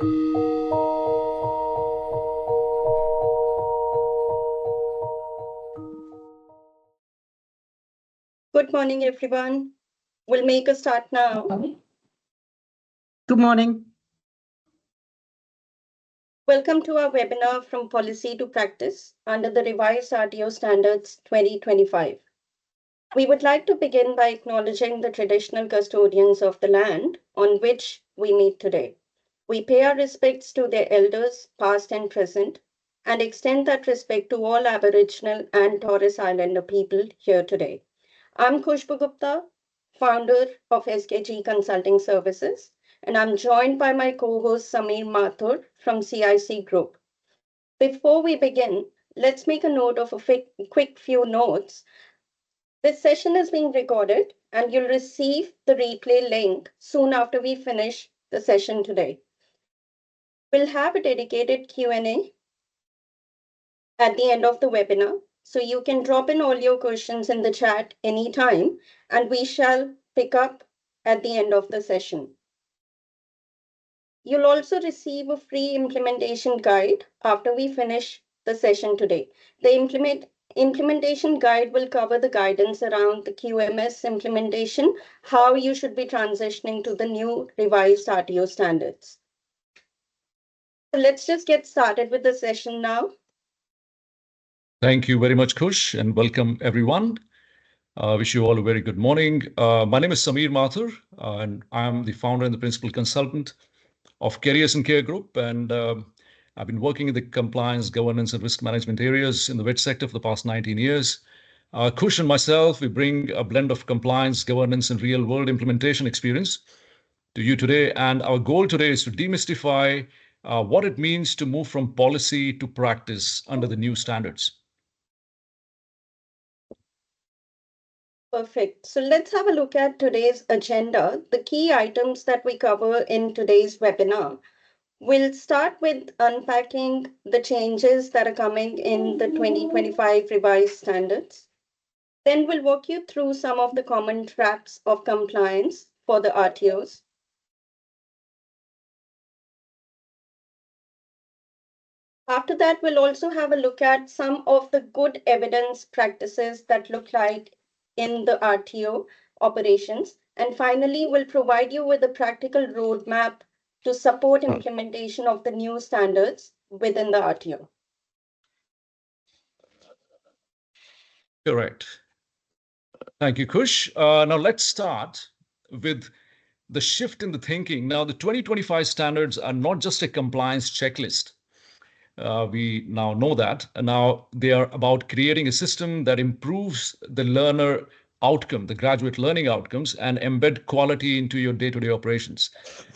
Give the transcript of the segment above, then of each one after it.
Good morning, everyone. We'll make a start now. Good morning. Welcome to our webinar From Policy to Practice under the Revised RTO Standards 2025. We would like to begin by acknowledging the traditional custodians of the land on which we meet today. We pay our respects to their elders, past and present, and extend that respect to all Aboriginal and Torres Islander people here today. I'm Khushbu Gupta, founder of SKG Consulting Services, and I'm joined by my co-host Sameer Mathur from CIC Group. Before we begin, let's make a note of a quick few notes. This session is being recorded and you'll receive the replay link soon after we finish the session today. We'll have a dedicated Q&A at the end of the webinar, so you can drop in all your questions in the chat anytime, and we shall pick up at the end of the session. You'll also receive a free implementation guide after we finish the session today. The implementation guide will cover the guidance around the QMS implementation, how you should be transitioning to the new revised RTO standards. So let's just get started with the session now. Thank you very much, Kush, and welcome everyone. Wish you all a very good morning. My name is Sameer Mathur, and I'm the founder and the principal consultant of Careers and Care Group, and I've been working in the compliance, governance, and risk management areas in the vet sector for the past 19 years. Kush and myself, we bring a blend of compliance, governance, and real-world implementation experience to you today, and our goal today is to demystify what it means to move from policy to practice under the new standards. Perfect. So let's have a look at today's agenda, the key items that we cover in today's webinar. We'll start with unpacking the changes that are coming in the 2025 revised standards. Then we'll walk you through some of the common traps of compliance for the RTOs. After that, we'll also have a look at some of the good evidence practices that look like in the RTO operations. And finally, we'll provide you with a practical roadmap to support implementation of the new standards within the RTO. Correct. Thank you, Kush. Now let's start with the shift in the thinking. Now, the 2025 standards are not just a compliance checklist. We now know that. Now they are about creating a system that improves the learner outcome, the graduate learning outcomes, and embed quality into your day-to-day operations.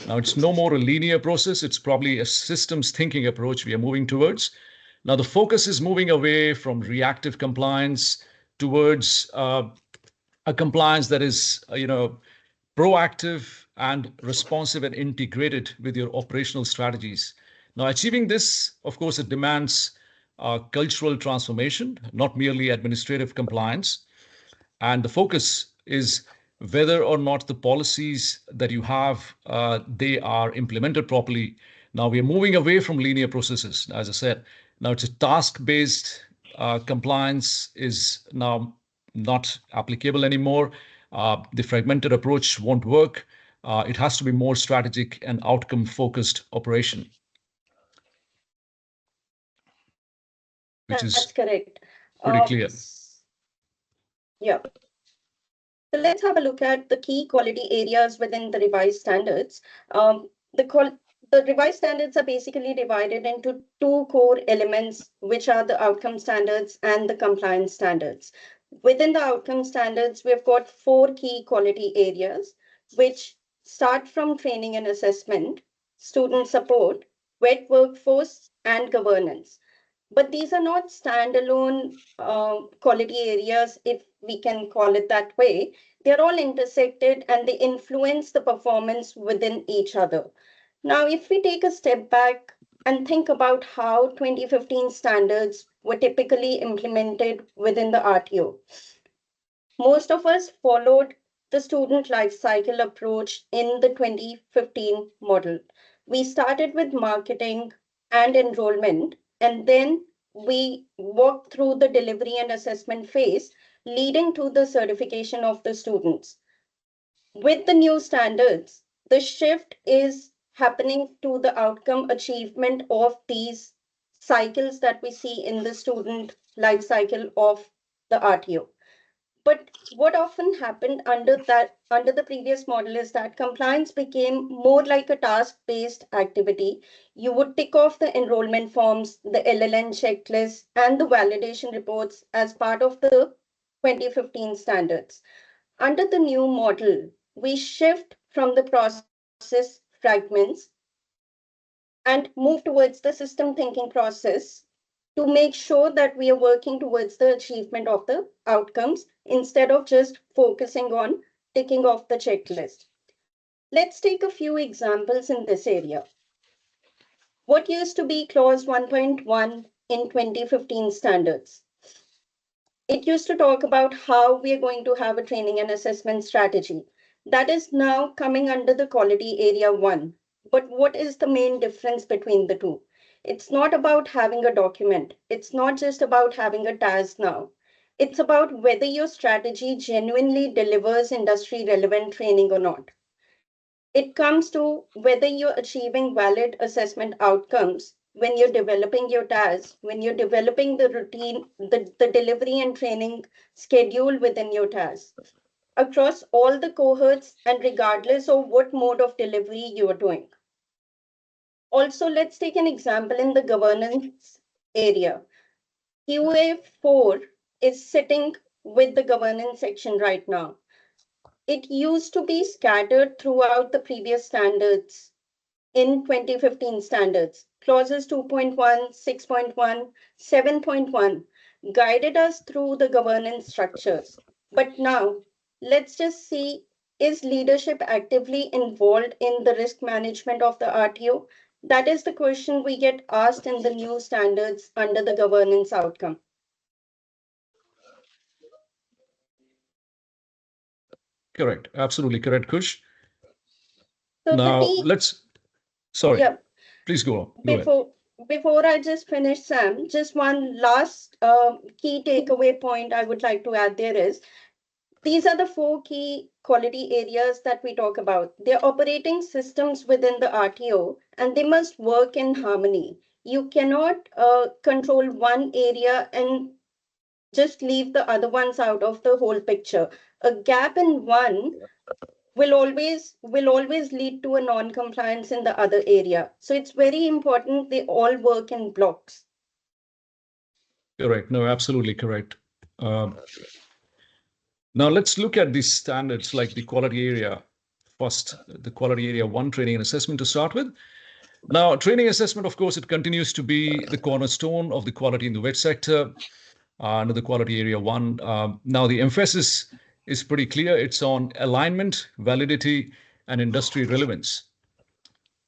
Now it's no more a linear process. It's probably a systems thinking approach we are moving towards. Now the focus is moving away from reactive compliance towards a compliance that is, proactive and responsive and integrated with your operational strategies. Now, achieving this, of course, it demands cultural transformation, not merely administrative compliance. And the focus is whether or not the policies that you have, they are implemented properly. Now, we are moving away from linear processes, as I said. Now, it's a task-based compliance is now not applicable anymore. The fragmented approach won't work. It has to be more strategic and outcome-focused operation. Which That's is correct. Pretty clear. Yeah. So let's have a look at the key quality areas within the revised standards. The revised standards are basically divided into two core elements, which are the outcome standards and the compliance standards. Within the outcome standards, we've got four key quality areas, which start from training and assessment, student support, vet workforce, and governance. But these are not standalone quality areas, if we can call it that way. They're all intersected and they influence the performance within each other. Now, if we take a step back and think about how 2015 standards were typically implemented within the RTO, most of us followed the student life cycle approach in the 2015 model. We started with marketing and enrollment, and then we walked through the delivery and assessment phase, leading to the certification of the students. With the new standards, the shift is happening to the outcome achievement of these cycles that we see in the student life cycle of the RTO. But what often happened under the previous model is that compliance became more like a task-based activity. You would tick off the enrollment forms, the LLN checklist, and the validation reports as part of the 2015 standards. Under the new model, we shift from the process fragments and move towards the system thinking process to make sure that we are working towards the achievement of the outcomes instead of just focusing on ticking off the checklist. Let's take a few examples in this area. What used to be clause 1.1 in 2015 standards? It used to talk about how we are going to have a training and assessment strategy. That is now coming under the quality area 1. But what is the main difference between the two? It's not about having a document. It's not just about having a task now. It's about whether your strategy genuinely delivers industry relevant training or not. It comes to whether you're achieving valid assessment outcomes when you're developing your tasks, when you're developing the routine, the delivery and training schedule within your tasks across all the cohorts and regardless of what mode of delivery you are doing. Also, let's take an example in the governance area. QA4 is sitting with the governance section right now. It used to be scattered throughout the previous standards in 2015 standards. Clauses 2.1, 6.1, 7.1 guided us through the governance structures. But now, let's just see, is leadership actively involved in the risk management of the RTO? That is the question we get asked in the new standards under the governance outcome. Correct. Absolutely correct, Kush. So Now sorry, yeah, please go on. Go ahead. before I just finish, Sam, just one last key takeaway point I would like to add there is these are the four key quality areas that we talk about. They're operating systems within the RTO and they must work in harmony. You cannot control one area and just leave the other ones out of the whole picture. A gap in one will always lead to a non-compliance in the other area. So it's very important they all work in blocks. Correct. No, absolutely correct. Now let's look at these standards like the quality area. First, the quality area 1, training and assessment to start with. Now, training assessment, of course, it continues to be the cornerstone of the quality in the wet sector under the quality area 1. Now, the emphasis is pretty clear. It's on alignment, validity, and industry relevance.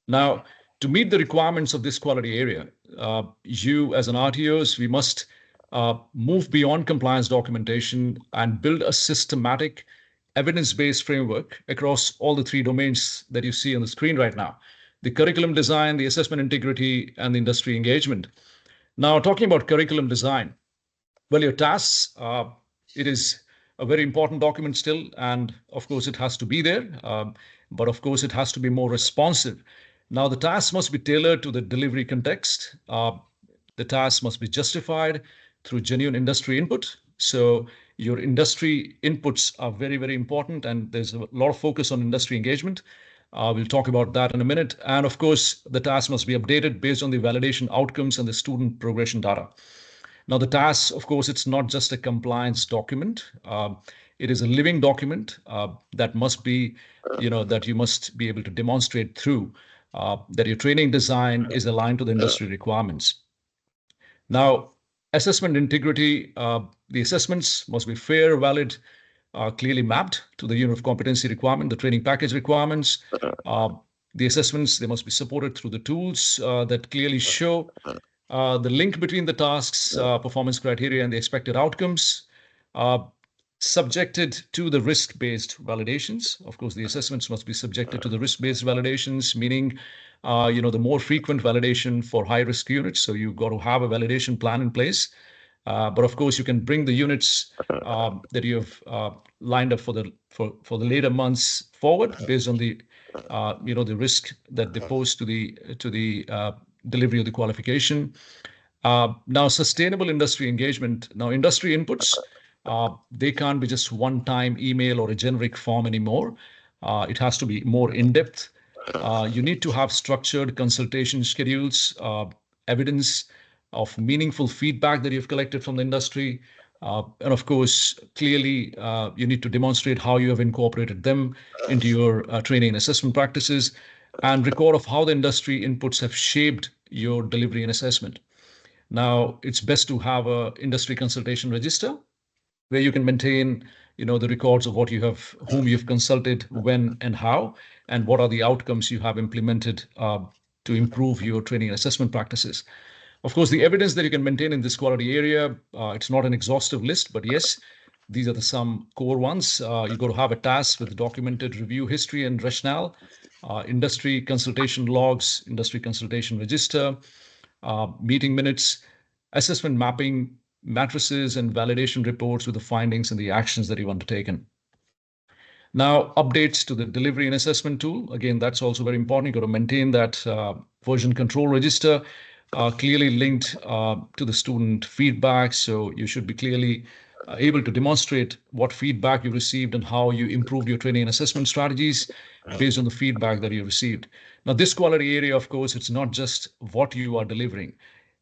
Now, to meet the requirements of this quality area, you as an RTOs, we must move beyond compliance documentation and build a systematic evidence-based framework across all the 3 domains that you see on the screen right now: the curriculum design, the assessment integrity, and the industry engagement. Now, talking about curriculum design, well, your tasks, it is a very important document still, and of course it has to be there, but of course it has to be more responsive. Now, the tasks must be tailored to the delivery context. The tasks must be justified through genuine industry input. So your industry inputs are very, very important, and there's a lot of focus on industry engagement. We'll talk about that in a minute. And of course, the task must be updated based on the validation outcomes and the student progression data. Now, the task, of course, it's not just a compliance document. It is a living document that must be, that you must be able to demonstrate through that your training design is aligned to the industry requirements. Now, assessment integrity, the assessments must be fair, valid, clearly mapped to the unit of competency requirement, the training package requirements. The assessments, they must be supported through the tools that clearly show the link between the tasks, performance criteria, and the expected outcomes. subjected to the risk-based validations. Of course, the assessments must be subjected to the risk-based validations, meaning, the more frequent validation for high-risk units. So you've got to have a validation plan in place. But of course, you can bring the units that you have lined up for the later months forward based on the the risk that they pose to the delivery of the qualification. Now, sustainable industry engagement. Now, industry inputs, they can't be just one-time email or a generic form anymore. It has to be more in-depth. You need to have structured consultation schedules, evidence of meaningful feedback that you've collected from the industry. And of course, clearly, you need to demonstrate how you have incorporated them into your training and assessment practices, and record of how the industry inputs have shaped your delivery and assessment. Now, it's best to have a industry consultation register where you can maintain, the records of whom you've consulted, when and how, and what are the outcomes you have implemented to improve your training and assessment practices. Of course, the evidence that you can maintain in this quality area, it's not an exhaustive list, but yes, these are some core ones. You've got to have a task with documented review history and rationale, industry consultation logs, industry consultation register, meeting minutes, assessment mapping, matrices, and validation reports with the findings and the actions that you've undertaken. Now, updates to the delivery and assessment tool. Again, that's also very important. You've got to maintain that version control register clearly linked to the student feedback. So you should be clearly able to demonstrate what feedback you received and how you improved your training and assessment strategies based on the feedback that you received. Now, this quality area, of course, it's not just what you are delivering.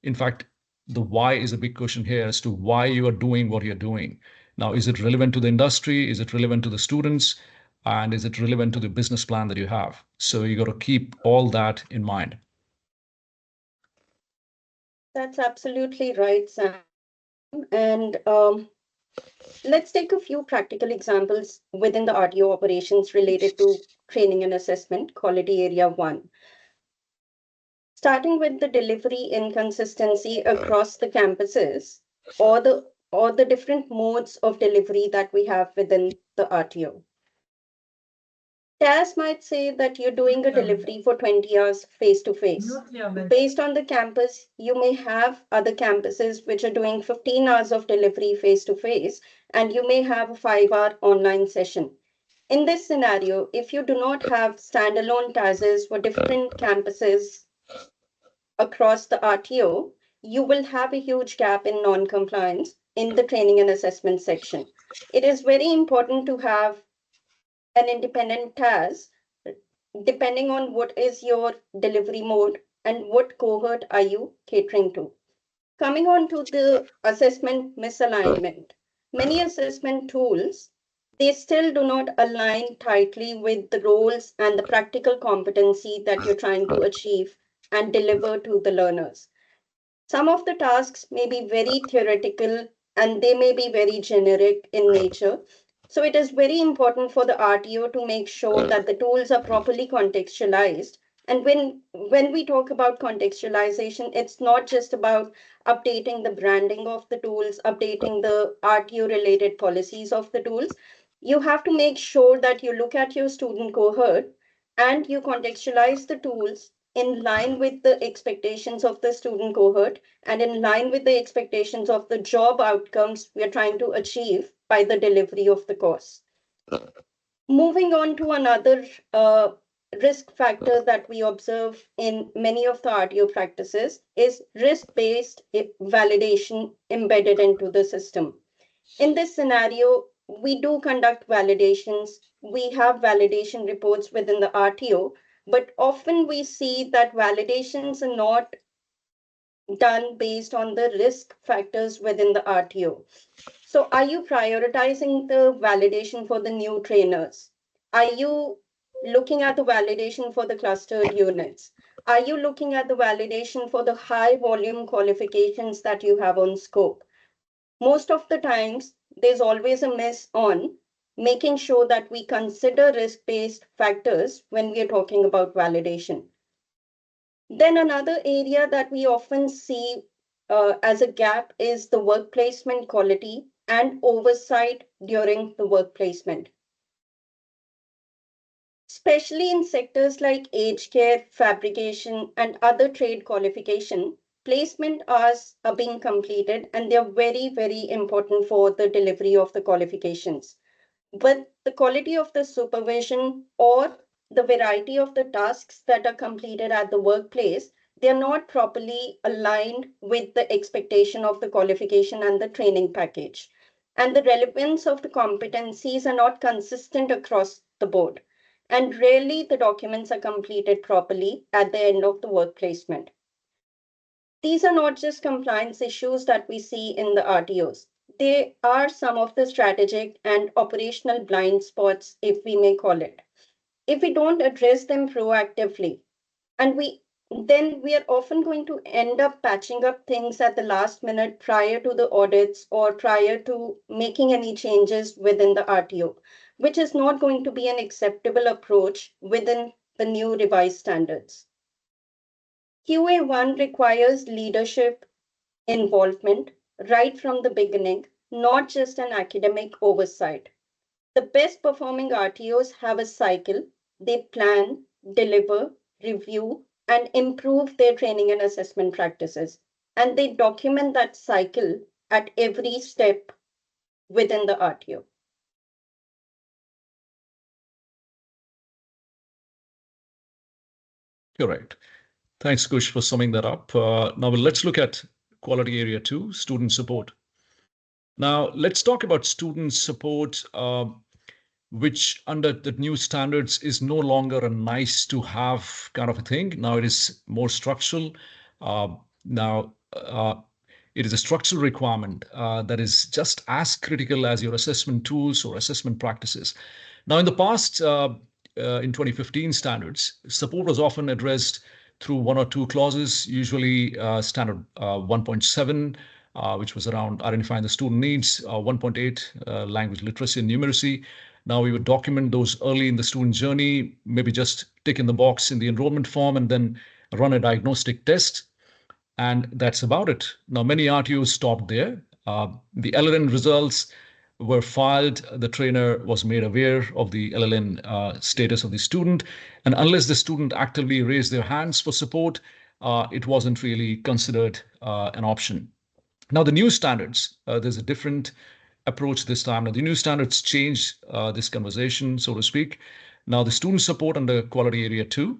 In fact, the why is a big question here as to why you are doing what you're doing. Now, is it relevant to the industry? Is it relevant to the students? And is it relevant to the business plan that you have? So you got to keep all that in mind. That's absolutely right, Sam. And let's take a few practical examples within the RTO operations related to training and assessment, quality area 1. Starting with the delivery inconsistency across the campuses or the different modes of delivery that we have within the RTO. TAS might say that you're doing a delivery for 20 hours face-to-face. Based on the campus, you may have other campuses which are doing 15 hours of delivery face-to-face, and you may have a 5-hour online session. In this scenario, if you do not have standalone TASs for different campuses across the RTO, you will have a huge gap in non-compliance in the training and assessment section. It is very important to have an independent TAS depending on what is your delivery mode and what cohort are you catering to. Coming on to the assessment misalignment, many assessment tools, they still do not align tightly with the roles and the practical competency that you're trying to achieve and deliver to the learners. Some of the tasks may be very theoretical and they may be very generic in nature. So it is very important for the RTO to make sure that the tools are properly contextualized. And when we talk about contextualization, it's not just about updating the branding of the tools, updating the RTO related policies of the tools. You have to make sure that you look at your student cohort and you contextualize the tools in line with the expectations of the student cohort and in line with the expectations of the job outcomes we are trying to achieve by the delivery of the course. Moving on to another risk factor that we observe in many of the RTO practices is risk-based validation embedded into the system. In this scenario, we do conduct validations. We have validation reports within the RTO, but often we see that validations are not done based on the risk factors within the RTO. So are you prioritizing the validation for the new trainers? Are you looking at the validation for the clustered units? Are you looking at the validation for the high volume qualifications that you have on scope? Most of the times, there's always a miss on making sure that we consider risk-based factors when we are talking about validation. Then another area that we often see as a gap is the work placement quality and oversight during the work placement. Especially in sectors like aged care, fabrication, and other trade qualification, placement hours are being completed and they're very, very important for the delivery of the qualifications. But the quality of the supervision or the variety of the tasks that are completed at the workplace, they're not properly aligned with the expectation of the qualification and the training package. And the relevance of the competencies are not consistent across the board. And rarely the documents are completed properly at the end of the work placement. These are not just compliance issues that we see in the RTOs. They are some of the strategic and operational blind spots, if we may call it. If we don't address them proactively, and then we are often going to end up patching up things at the last minute prior to the audits or prior to making any changes within the RTO, which is not going to be an acceptable approach within the new revised standards. QA1 requires leadership involvement right from the beginning, not just an academic oversight. The best performing RTOs have a cycle. They plan, deliver, review, and improve their training and assessment practices. And they document that cycle at every step within the RTO. Correct. Thanks, Kush, for summing that up. Now let's look at quality area 2, student support. Now let's talk about student support, which under the new standards is no longer a nice to have kind of a thing. Now it is more structural. It is a structural requirement that is just as critical as your assessment tools or assessment practices. Now, in the past, in 2015 standards, support was often addressed through one or two clauses, usually standard 1.7, which was around identifying the student needs, 1.8, language literacy and numeracy. Now we would document those early in the student journey, maybe just tick in the box in the enrollment form and then run a diagnostic test. And that's about it. Now, many RTOs stopped there. The LLN results were filed. The trainer was made aware of the LLN status of the student. And unless the student actively raised their hands for support, it wasn't really considered an option. Now, the new standards, there's a different approach this time. Now, the new standards change this conversation, so to speak. Now, the student support under quality area 2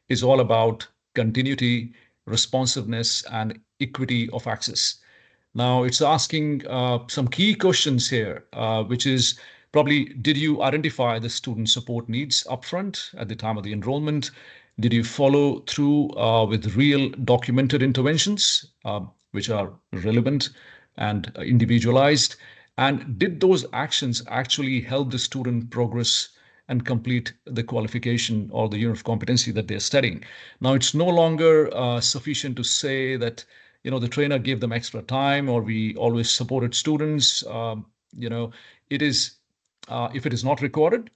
is all about continuity, responsiveness, and equity of access. Now, it's asking some key questions here, which is probably, did you identify the student support needs upfront at the time of the enrollment? Did you follow through with real documented interventions, which are relevant and individualized? And did those actions actually help the student progress and complete the qualification or the unit of competency that they're studying? Now, it's no longer sufficient to say that, the trainer gave them extra time or we always supported students. It is, if it is not recorded,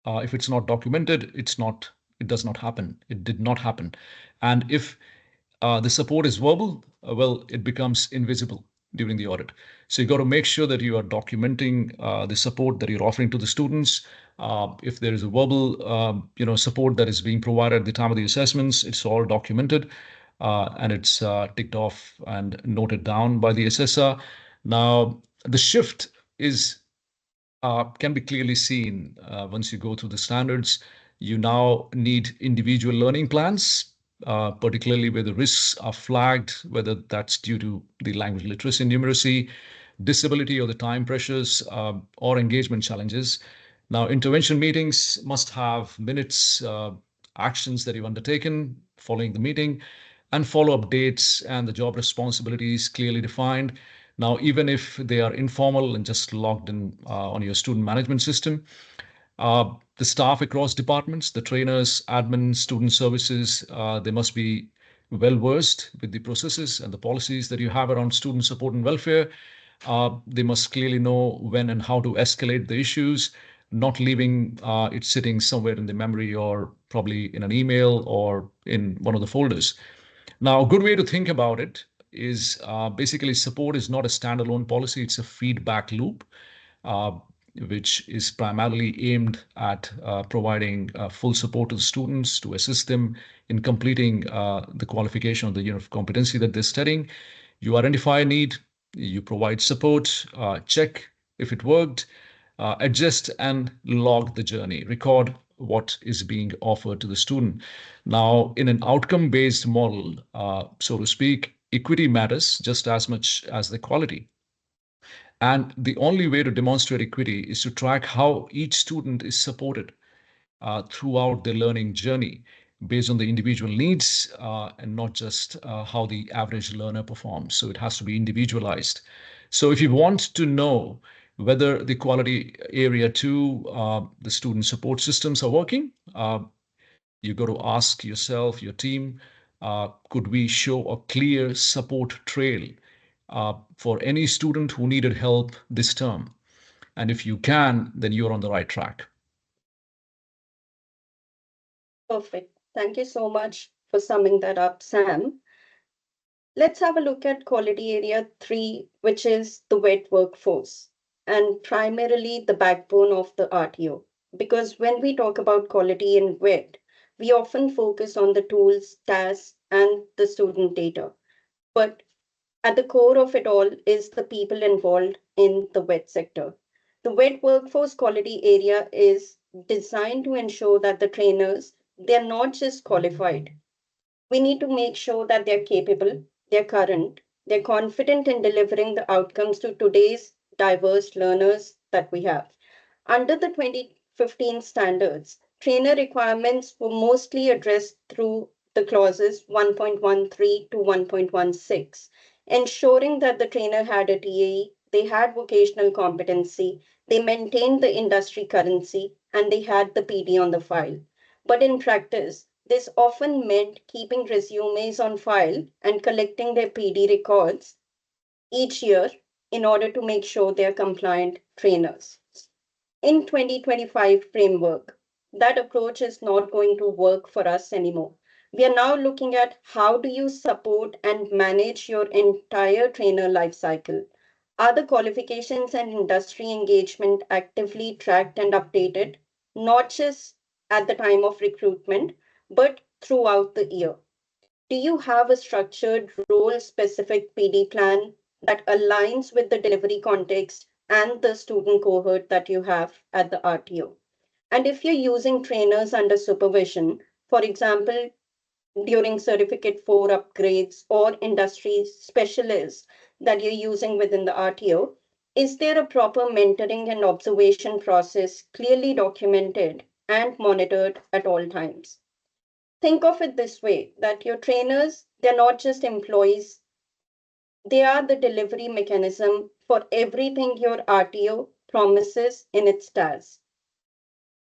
if it's not documented, it does not happen. It did not happen. And if the support is verbal, well, it becomes invisible during the audit. So you got to make sure that you are documenting the support that you're offering to the students. If there is a verbal, support that is being provided at the time of the assessments, it's all documented and it's ticked off and noted down by the assessor. Now, the shift is can be clearly seen once you go through the standards. You now need individual learning plans, particularly where the risks are flagged, whether that's due to the language literacy and numeracy, disability or the time pressures, or engagement challenges. Now, intervention meetings must have minutes, actions that you've undertaken following the meeting, and follow-up dates and the job responsibilities clearly defined. Now, even if they are informal and just logged in on your student management system, the staff across departments, the trainers, admin, student services, they must be well versed with the processes and the policies that you have around student support and welfare. They must clearly know when and how to escalate the issues, not leaving it sitting somewhere in the memory or probably in an email or in one of the folders. Now, a good way to think about it is basically support is not a standalone policy, it's a feedback loop, which is primarily aimed at providing full support to the students to assist them in completing the qualification of the unit of competency that they're studying. You identify a need, you provide support, check if it worked, adjust and log the journey, record what is being offered to the student. Now, in an outcome-based model, so to speak, equity matters just as much as the quality. And the only way to demonstrate equity is to track how each student is supported throughout their learning journey based on the individual needs and not just how the average learner performs. So it has to be individualized. So if you want to know whether the quality area 2, the student support systems are working, you got to ask yourself, your team, could we show a clear support trail for any student who needed help this term? And if you can, then you're on the right track. Perfect. Thank you so much for summing that up, Sam. Let's have a look at quality area 3, which is the wet workforce and primarily the backbone of the RTO. Because when we talk about quality in wet, we often focus on the tools, tasks, and the student data. But at the core of it all is the people involved in the wet sector. The wet workforce quality area is designed to ensure that the trainers, they're not just qualified. We need to make sure that they're capable, they're current, they're confident in delivering the outcomes to today's diverse learners that we have. Under the 2015 standards, trainer requirements were mostly addressed through the clauses 1.13 to 1.16, ensuring that the trainer had a TAE, they had vocational competency, they maintained the industry currency, and they had the PD on the file. But in practice, this often meant keeping resumes on file and collecting their PD records each year in order to make sure they're compliant trainers. In 2025 framework, that approach is not going to work for us anymore. We are now looking at how do you support and manage your entire trainer life cycle. Are the qualifications and industry engagement actively tracked and updated, not just at the time of recruitment, but throughout the year? Do you have a structured role-specific PD plan that aligns with the delivery context and the student cohort that you have at the RTO? And if you're using trainers under supervision, for example, during Certificate 4 upgrades or industry specialists that you're using within the RTO, is there a proper mentoring and observation process clearly documented and monitored at all times? Think of it this way, that your trainers, they're not just employees, they are the delivery mechanism for everything your RTO promises in its tasks.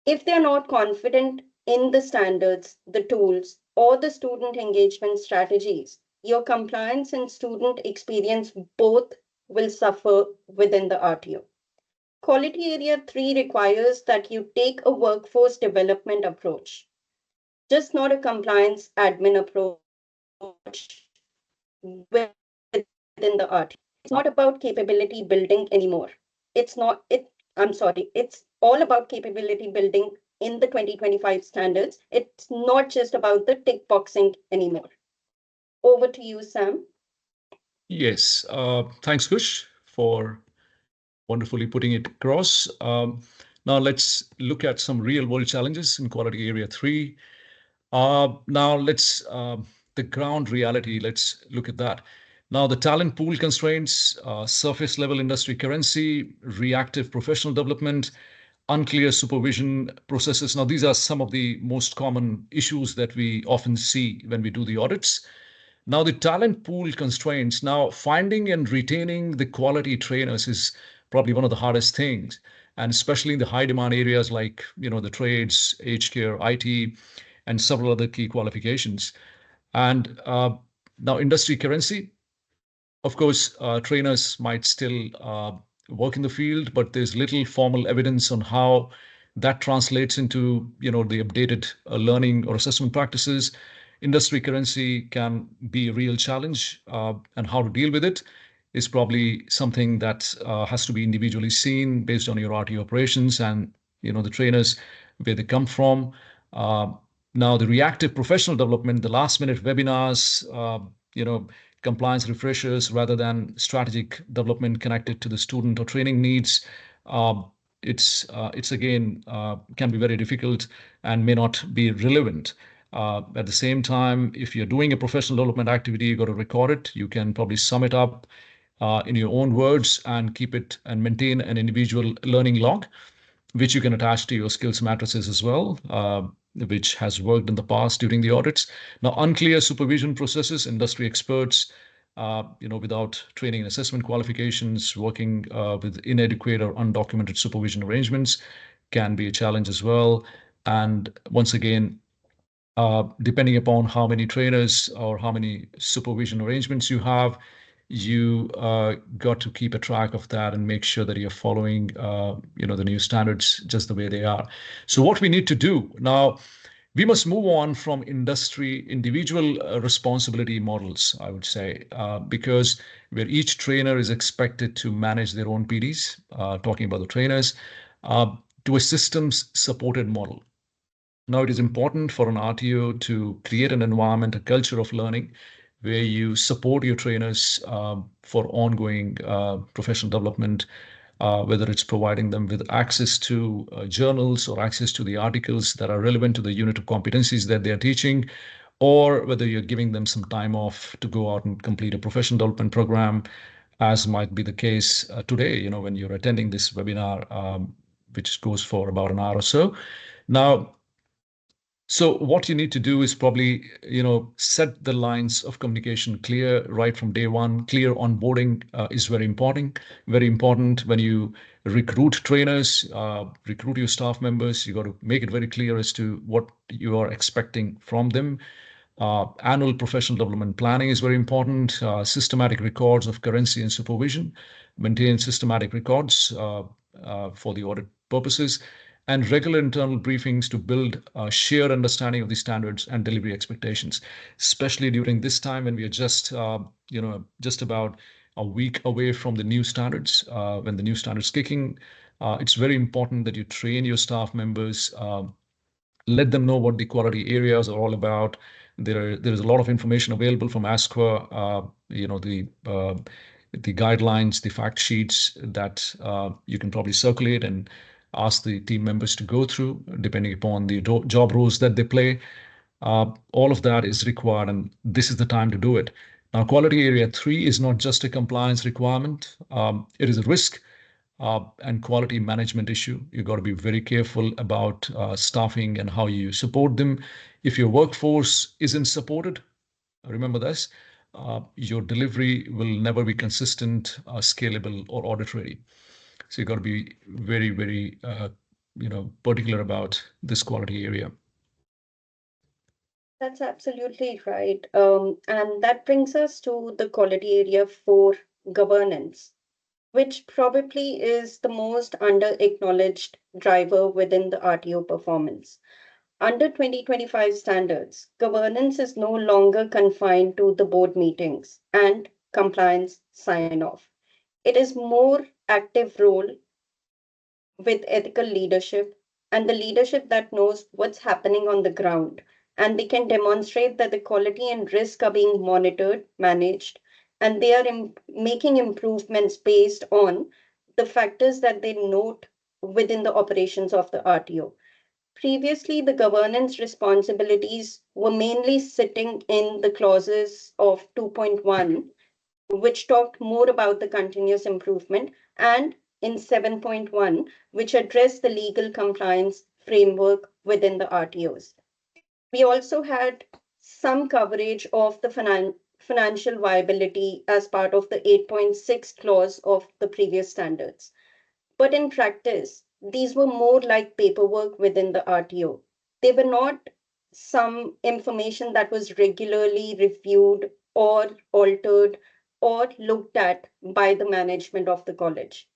If they're not confident in the standards, the tools, or the student engagement strategies, your compliance and student experience both will suffer within the RTO. Quality area 3 requires that you take a workforce development approach, just not a compliance admin approach within the RTO. It's not about capability building anymore. It's all about capability building in the 2025 standards. It's not just about the tick boxing anymore. Over to you, Sam. Yes, thanks, Kush, for wonderfully putting it across. Now let's look at some real world challenges in quality area 3. Now let's the ground reality. Let's look at that. Now the talent pool constraints, surface level industry currency, reactive professional development, unclear supervision processes. Now these are some of the most common issues that we often see when we do the audits. Now the talent pool constraints. Now finding and retaining the quality trainers is probably one of the hardest things, and especially in the high demand areas like the trades, aged care, IT, and several other key qualifications. And now industry currency, of course, trainers might still work in the field, but there's little formal evidence on how that translates into the updated learning or assessment practices. industry currency can be a real challenge, and how to deal with it is probably something that has to be individually seen based on your RTO operations and the trainers, where they come from. Now, the reactive professional development, the last minute webinars, compliance refreshers rather than strategic development connected to the student or training needs, it's again can be very difficult and may not be relevant. At the same time, if you're doing a professional development activity, you got to record it. You can probably sum it up in your own words and keep it and maintain an individual learning log, which you can attach to your skills matrices as well, which has worked in the past during the audits. Now, unclear supervision processes, industry experts, without training and assessment qualifications, working with inadequate or undocumented supervision arrangements can be a challenge as well. And once again, depending upon how many trainers or how many supervision arrangements you have, you got to keep a track of that and make sure that you're following, the new standards just the way they are. So what we need to do now, we must move on from industry individual responsibility models, I would say, because where each trainer is expected to manage their own PDs, talking about the trainers, to a systems supported model. Now, it is important for an RTO to create an environment, a culture of learning, where you support your trainers for ongoing professional development, whether it's providing them with access to journals or access to the articles that are relevant to the unit of competencies that they're teaching, or whether you're giving them some time off to go out and complete a professional development program, as might be the case today, when you're attending this webinar, which goes for about an hour or so. Now, so what you need to do is probably, set the lines of communication clear right from day one. Clear onboarding is very important. Very important when you recruit trainers, recruit your staff members. You got to make it very clear as to what you are expecting from them. Annual professional development planning is very important. Systematic records of currency and supervision. Maintain systematic records for the audit purposes, and regular internal briefings to build a shared understanding of the standards and delivery expectations, especially during this time when we are just about a week away from the new standards. When the new standards kicking, it's very important that you train your staff members, let them know what the quality areas are all about. There is a lot of information available from ASQA, the guidelines, the fact sheets that you can probably circulate and ask the team members to go through, depending upon the job roles that they play. All of that is required, and this is the time to do it. Now, quality area 3 is not just a compliance requirement. It is a risk and quality management issue. You've got to be very careful about staffing and how you support them. If your workforce isn't supported, remember this, your delivery will never be consistent, scalable, or audit ready. So you've got to be very, very, particular about this quality area. That's absolutely right. And that brings us to the quality area for governance, which probably is the most under-acknowledged driver within the RTO performance. Under 2025 standards, governance is no longer confined to the board meetings and compliance sign-off. It is more active role with ethical leadership and the leadership that knows what's happening on the ground, and they can demonstrate that the quality and risk are being monitored, managed, and they are making improvements based on the factors that they note within the operations of the RTO. Previously, the governance responsibilities were mainly sitting in the clauses of 2.1, which talked more about the continuous improvement, and in 7.1, which addressed the legal compliance framework within the RTOs. We also had some coverage of the financial viability as part of the 8.6 clause of the previous standards. But in practice, these were more like paperwork within the RTO. They were not some information that was regularly reviewed or altered or looked at by the management of the college.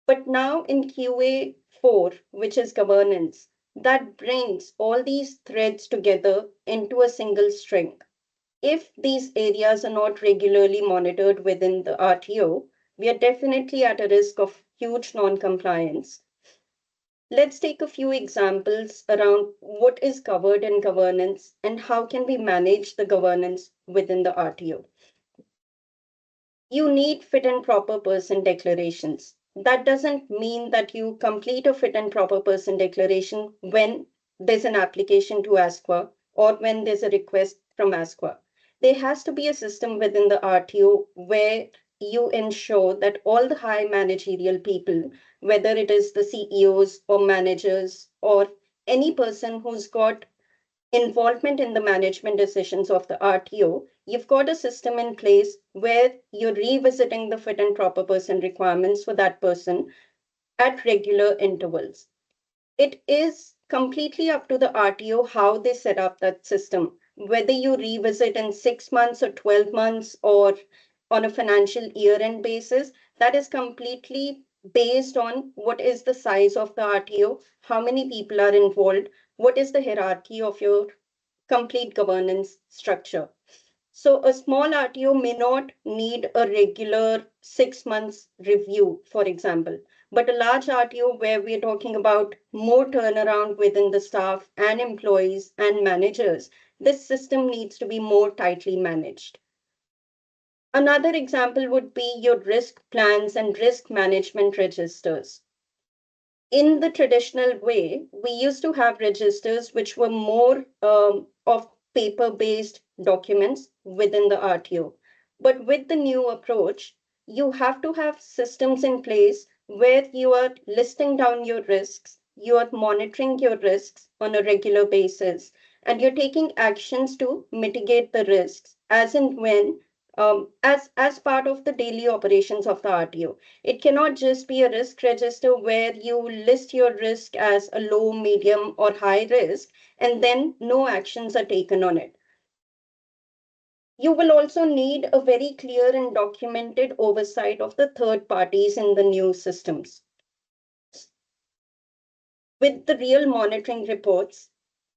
But now in QA 4, which is governance, that brings all these threads together into a single string. If these areas are not regularly monitored within the RTO, we are definitely at a risk of huge non-compliance. Let's take a few examples around what is covered in governance and how can we manage the governance within the RTO. You need fit and proper person declarations. That doesn't mean that you complete a fit and proper person declaration when there's an application to ASQA or when there's a request from ASQA. There has to be a system within the RTO where you ensure that all the high managerial people, whether it is the CEOs or managers or any person who's got involvement in the management decisions of the RTO, you've got a system in place where you're revisiting the fit and proper person requirements for that person at regular intervals. It is completely up to the RTO how they set up that system, whether you revisit in 6 months or 12 months or on a financial year end basis. That is completely based on what is the size of the RTO, how many people are involved, what is the hierarchy of your complete governance structure. So a small RTO may not need a regular 6 months review, for example, but a large RTO where we're talking about more turnaround within the staff and employees and managers, this system needs to be more tightly managed. Another example would be your risk plans and risk management registers. In the traditional way, we used to have registers which were more of paper-based documents within the RTO. But with the new approach, you have to have systems in place where you are listing down your risks, you are monitoring your risks on a regular basis, and you're taking actions to mitigate the risks as and when as part of the daily operations of the RTO. It cannot just be a risk register where you list your risk as a low, medium, or high risk, and then no actions are taken on it. You will also need a very clear and documented oversight of the third parties in the new systems. With the real monitoring reports,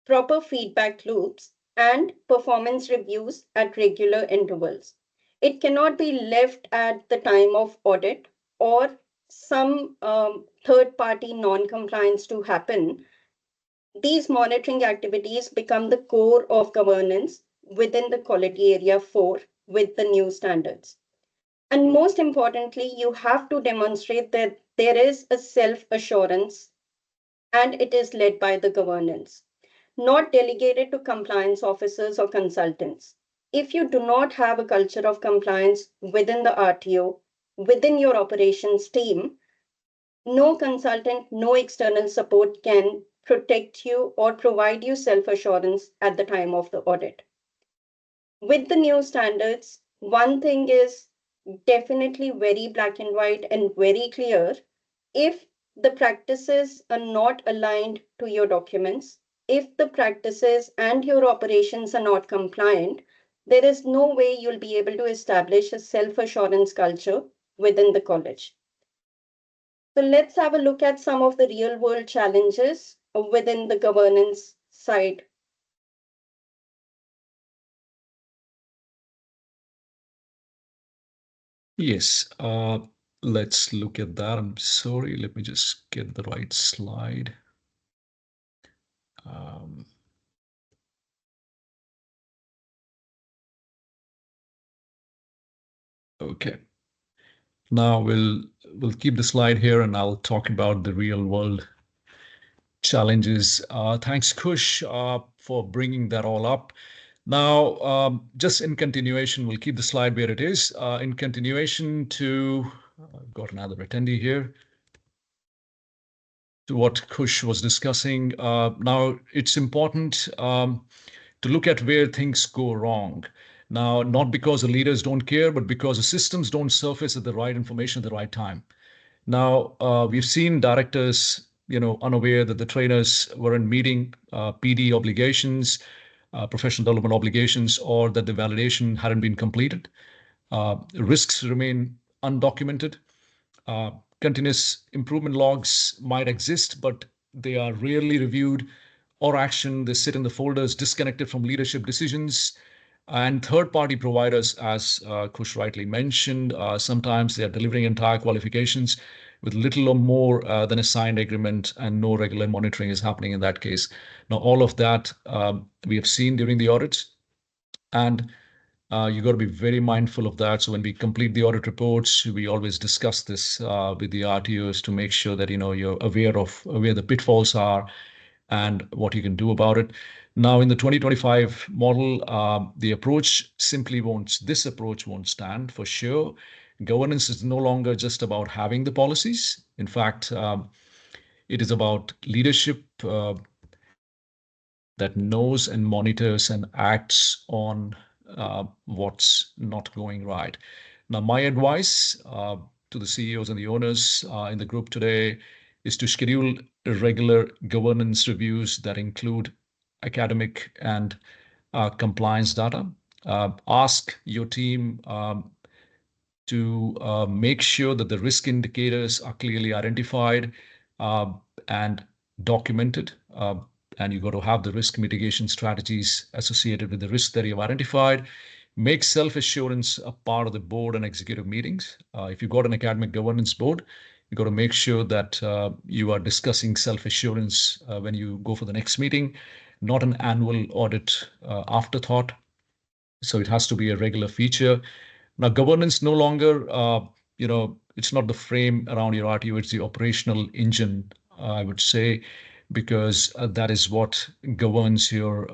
proper feedback loops, and performance reviews at regular intervals. It cannot be left at the time of audit or some third-party non-compliance to happen. These monitoring activities become the core of governance within the quality area 4 with the new standards. And most importantly, you have to demonstrate that there is a self-assurance and it is led by the governance, not delegated to compliance officers or consultants. If you do not have a culture of compliance within the RTO, within your operations team, no consultant, no external support can protect you or provide you self-assurance at the time of the audit. With the new standards, one thing is definitely very black and white and very clear. If the practices are not aligned to your documents, if the practices and your operations are not compliant, there is no way you'll be able to establish a self-assurance culture within the college. So let's have a look at some of the real world challenges within the governance side. Yes, let's look at that. I'm sorry, let me just get the right slide. Okay. Now we'll keep the slide here and I'll talk about the real world challenges. Thanks, Kush, for bringing that all up. Now, just in continuation, we'll keep the slide where it is. In continuation to, I've got another attendee here, to what Kush was discussing. Now, it's important to look at where things go wrong. Now, not because the leaders don't care, but because the systems don't surface at the right information at the right time. Now, we've seen directors, unaware that the trainers weren't meeting PD obligations, professional development obligations, or that the validation hadn't been completed. Risks remain undocumented. Continuous improvement logs might exist, but They are rarely reviewed or actioned. They sit in the folders disconnected from leadership decisions. And third-party providers, as Kush rightly mentioned, sometimes they are delivering entire qualifications with little or more than a signed agreement, and no regular monitoring is happening in that case. Now, all of that we have seen during the audits, and you got to be very mindful of that. So when we complete the audit reports, we always discuss this with the RTOs to make sure that you're aware of where the pitfalls are and what you can do about it. Now, in the 2025 model, the approach simply won't. This approach won't stand for sure. Governance is no longer just about having the policies. In fact, it is about leadership that knows and monitors and acts on what's not going right. Now, my advice to the CEOs and the owners in the group today is to schedule regular governance reviews that include academic and compliance data. Ask your team to make sure that the risk indicators are clearly identified and documented. And you got to have the risk mitigation strategies associated with the risk that you've identified. Make self-assurance a part of the board and executive meetings. If you've got an academic governance board, you got to make sure that you are discussing self-assurance when you go for the next meeting, not an annual audit afterthought. So it has to be a regular feature. Now, governance no longer, it's not the frame around your RTO, it's the operational engine, I would say, because that is what governs your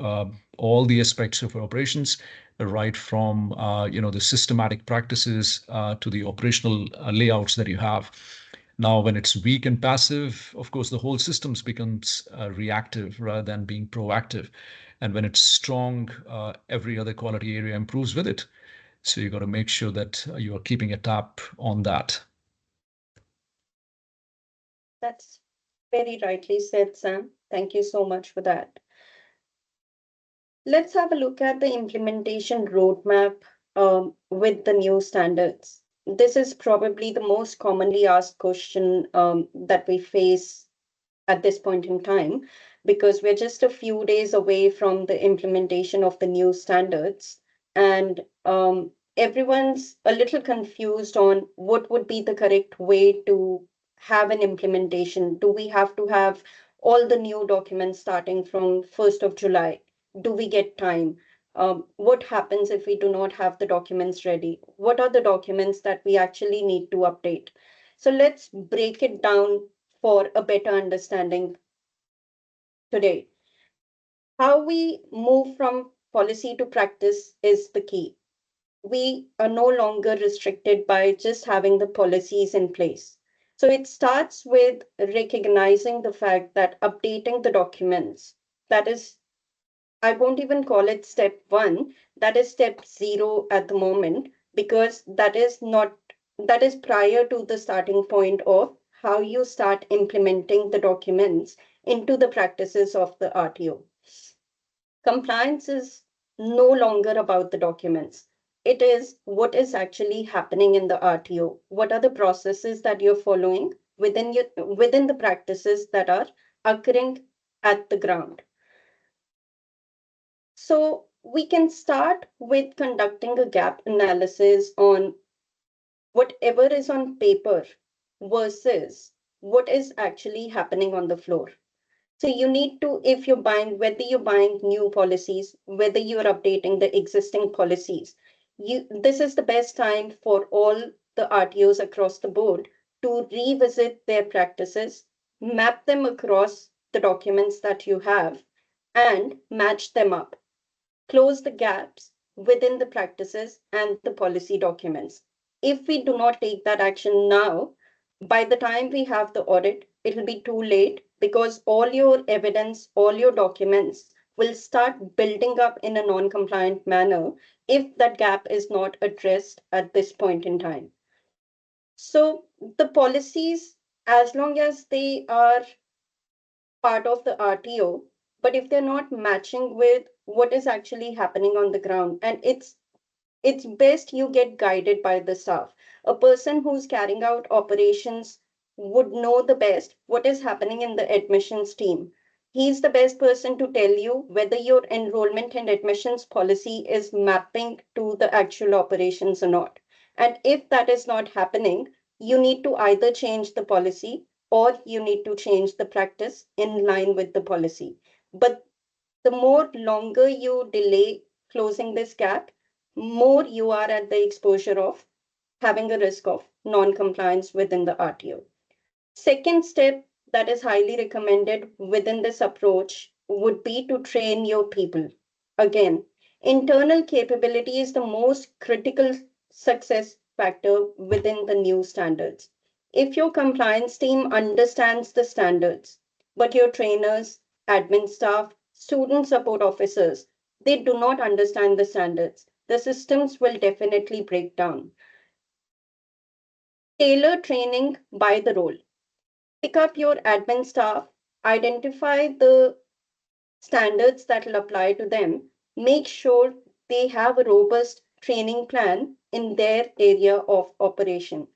all the aspects of your operations, right from the systematic practices to the operational layouts that you have. Now, when it's weak and passive, of course, the whole systems becomes reactive rather than being proactive. And when it's strong, every other quality area improves with it. So you got to make sure that you are keeping a tab on that. That's very rightly said, Sam. Thank you so much for that. Let's have a look at the implementation roadmap with the new standards. This is probably the most commonly asked question that we face at this point in time, because we're just a few days away from the implementation of the new standards. And everyone's a little confused on what would be the correct way to have an implementation. Do we have to have all the new documents starting from 1st of July? Do we get time? What happens if we do not have the documents ready? What are the documents that we actually need to update? So let's break it down for a better understanding today. How we move from policy to practice is the key. We are no longer restricted by just having the policies in place. So it starts with recognizing the fact that updating the documents, that is, I won't even call it step one, that is step zero at the moment, because that is prior to the starting point of how you start implementing the documents into the practices of the RTO. Compliance is no longer about the documents. It is what is actually happening in the RTO. What are the processes that you're following within the practices that are occurring at the ground? So we can start with conducting a gap analysis on whatever is on paper versus what is actually happening on the floor. So you need to, if you're buying, whether you're buying new policies, whether you're updating the existing policies, this is the best time for all the RTOs across the board to revisit their practices, map them across the documents that you have, and match them up. Close the gaps within the practices and the policy documents. If we do not take that action now, by the time we have the audit, it will be too late, because all your evidence, all your documents will start building up in a non-compliant manner if that gap is not addressed at this point in time. So the policies, as long as they are part of the RTO, but if they're not matching with what is actually happening on the ground, and it's best you get guided by the staff. A person who's carrying out operations would know the best what is happening in the admissions team. He's the best person to tell you whether your enrollment and admissions policy is mapping to the actual operations or not. And if that is not happening, you need to either change the policy or you need to change the practice in line with the policy. But the more longer you delay closing this gap, more you are at the exposure of having a risk of non-compliance within the RTO. Second step that is highly recommended within this approach would be to train your people. Again, internal capability is the most critical success factor within the new standards. If your compliance team understands the standards, but your trainers, admin staff, student support officers, they do not understand the standards, the systems will definitely break down. Tailor training by the role. Pick up your admin staff, identify the standards that will apply to them, make sure they have a robust training plan in their area of operation.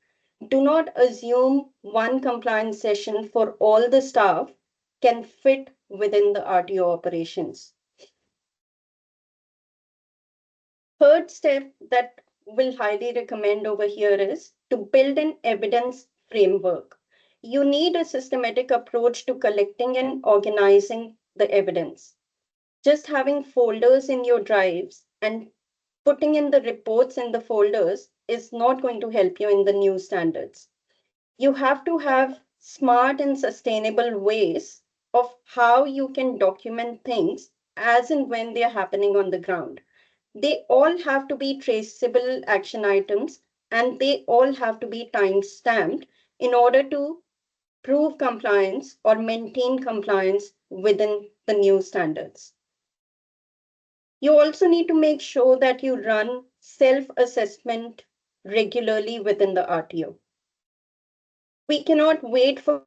Do not assume one compliance session for all the staff can fit within the RTO operations. Third step that we'll highly recommend over here is to build an evidence framework. You need a systematic approach to collecting and organizing the evidence. Just having folders in your drives and putting in the reports in the folders is not going to help you in the new standards. You have to have smart and sustainable ways of how you can document things as and when they're happening on the ground. They all have to be traceable action items and they all have to be time stamped in order to prove compliance or maintain compliance within the new standards. You also need to make sure that you run self-assessment regularly within the RTO. We cannot wait for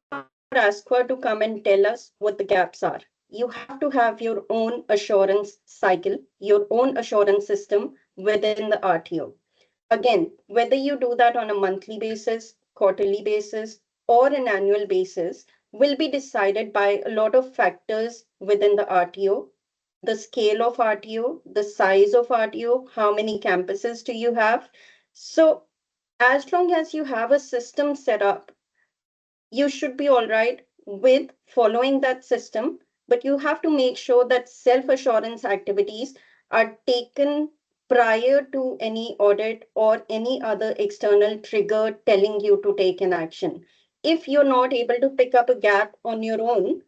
ASQA to come and tell us what the gaps are. You have to have your own assurance cycle, your own assurance system within the RTO. Again, whether you do that on a monthly basis, quarterly basis, or an annual basis will be decided by a lot of factors within the RTO, the scale of RTO, the size of RTO, how many campuses do you have. So as long as you have a system set up, you should be all right with following that system, but you have to make sure that self-assurance activities are taken prior to any audit or any other external trigger telling you to take an action. If you're not able to pick up a gap on your own,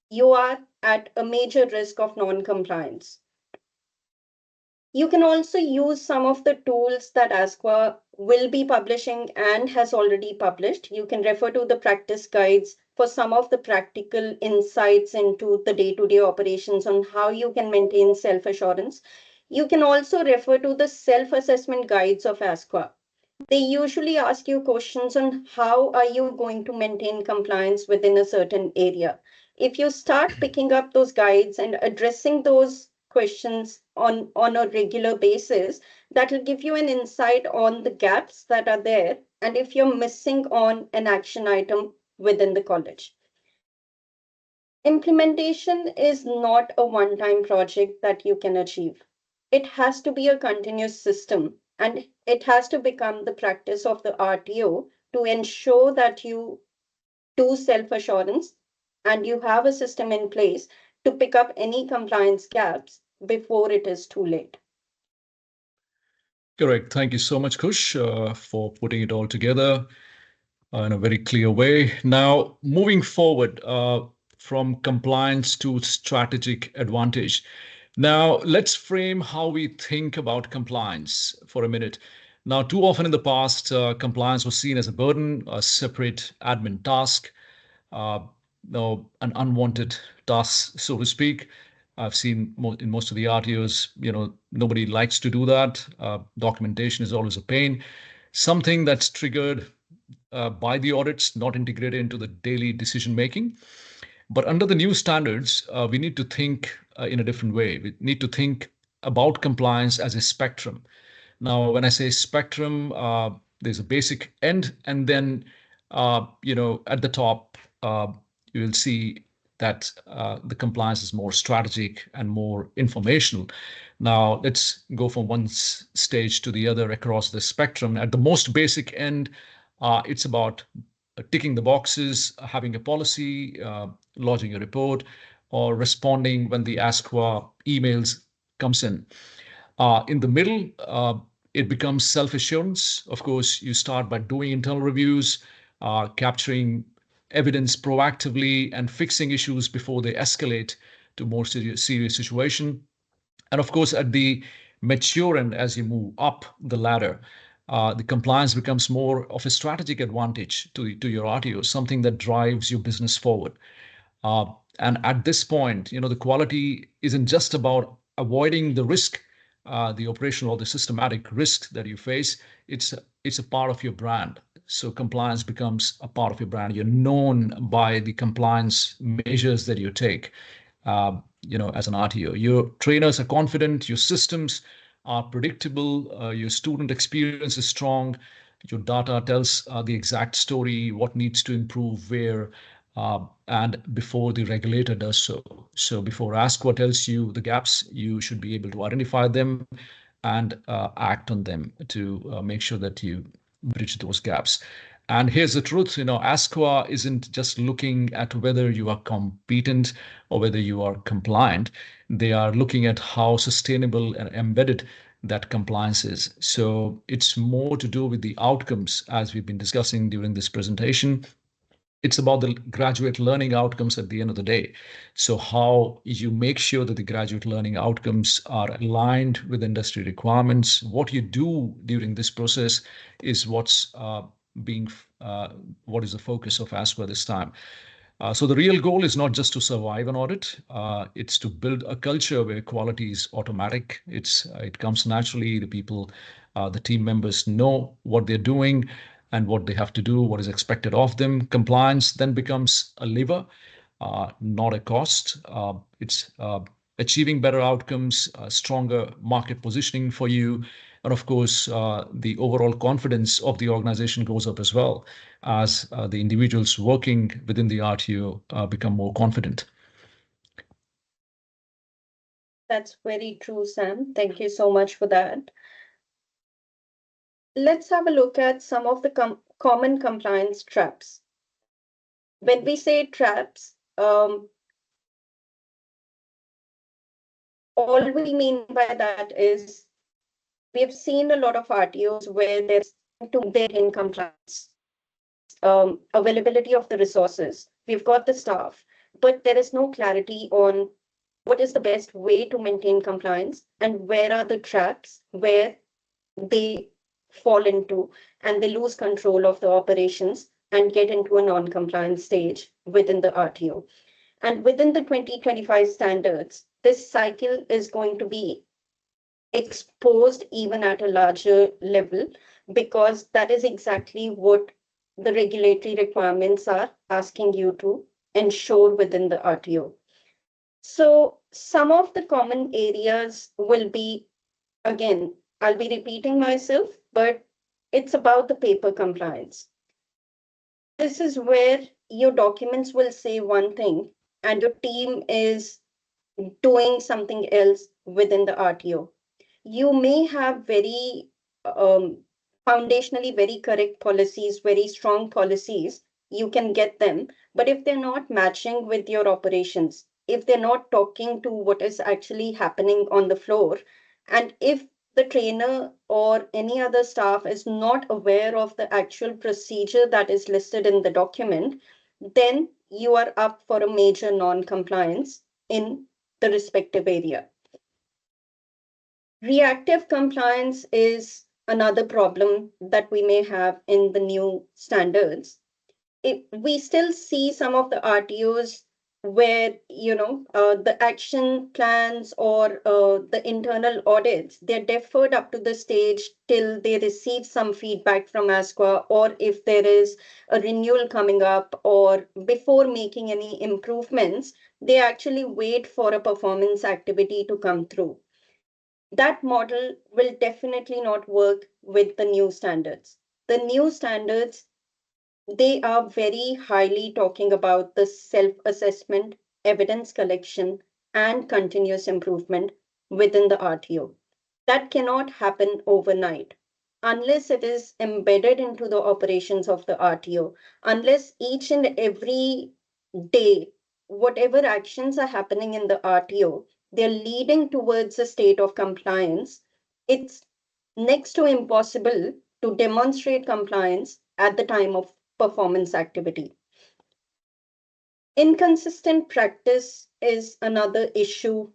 you are at a major risk of non-compliance. You can also use some of the tools that ASQA will be publishing and has already published. You can refer to the practice guides for some of the practical insights into the day-to-day operations on how you can maintain self-assurance. You can also refer to the self-assessment guides of ASQA. They usually ask you questions on how are you going to maintain compliance within a certain area. If you start picking up those guides and addressing those questions on a regular basis, that will give you an insight on the gaps that are there and if you're missing on an action item within the college. Implementation is not a one-time project that you can achieve. It has to be a continuous system and it has to become the practice of the RTO to ensure that you do self-assurance and you have a system in place to pick up any compliance gaps before it is too late. Correct. Thank you so much, Kush, for putting it all together in a very clear way. Now, moving forward from compliance to strategic advantage. Now, let's frame how we think about compliance for a minute. Now, too often in the past, compliance was seen as a burden, a separate admin task, no, an unwanted task, so to speak. I've seen in most of the RTOs, nobody likes to do that. Documentation is always a pain. Something that's triggered by the audits, not integrated into the daily decision making. But under the new standards, we need to think in a different way. We need to think about compliance as a spectrum. Now, when I say spectrum, there's a basic end and then At the top, you will see that the compliance is more strategic and more informational. Now, let's go from one stage to the other across the spectrum. At the most basic end, it's about ticking the boxes, having a policy, lodging a report, or responding when the ASQA emails comes in. In the middle, it becomes self-assurance. Of course, you start by doing internal reviews, capturing evidence proactively, and fixing issues before they escalate to more serious situation. And of course, at the mature end, as you move up the ladder, the compliance becomes more of a strategic advantage to your RTO, something that drives your business forward. And at this point, the quality isn't just about avoiding the risk, the operational or the systematic risk that you face. It's a part of your brand. So compliance becomes a part of your brand. You're known by the compliance measures that you take. As an RTO, your trainers are confident, your systems are predictable, your student experience is strong, your data tells the exact story, what needs to improve where, and before the regulator does so. So before ASQA tells you the gaps, you should be able to identify them and act on them to make sure that you bridge those gaps. And here's the truth, ASQA isn't just looking at whether you are competent or whether you are compliant. They are looking at how sustainable and embedded that compliance is. So it's more to do with the outcomes, as we've been discussing during this presentation. It's about the graduate learning outcomes at the end of the day. So how you make sure that the graduate learning outcomes are aligned with industry requirements. What you do during this process is what is the focus of ASQA this time. So the real goal is not just to survive an audit. It's to build a culture where quality is automatic. It comes naturally. The people, the team members know what they're doing and what they have to do, what is expected of them. Compliance then becomes a lever, not a cost. It's achieving better outcomes, stronger market positioning for you. And of course, the overall confidence of the organization goes up as well as the individuals working within the RTO become more confident. That's very true, Sam. Thank you so much for that. Let's have a look at some of the common compliance traps. When we say traps, all we mean by that is we've seen a lot of RTOs where there's in compliance, availability of the resources. We've got the staff, but there is no clarity on what is the best way to maintain compliance and where are the traps where they fall into and they lose control of the operations and get into a non-compliant stage within the RTO. And within the 2025 standards, this cycle is going to be exposed even at a larger level, because that is exactly what the regulatory requirements are asking you to ensure within the RTO. So some of the common areas will be, again, I'll be repeating myself, but it's about the paper compliance. This is where your documents will say one thing and your team is doing something else within the RTO. You may have very foundationally very correct policies, very strong policies, you can get them. But if they're not matching with your operations, if they're not talking to what is actually happening on the floor, and if the trainer or any other staff is not aware of the actual procedure that is listed in the document, then you are up for a major non-compliance in the respective area. Reactive compliance is another problem that we may have in the new standards. We still see some of the RTOs where the action plans or the internal audits, they're deferred up to the stage till they receive some feedback from ASQA, or if there is a renewal coming up, or before making any improvements, they actually wait for a performance activity to come through. That model will definitely not work with the new standards. The new standards they are very highly talking about the self-assessment, evidence collection, and continuous improvement within the RTO. That cannot happen overnight unless it is embedded into the operations of the RTO, unless each and every day, whatever actions are happening in the RTO, they're leading towards a state of compliance. It's next to impossible to demonstrate compliance at the time of performance activity. Inconsistent practice is another issue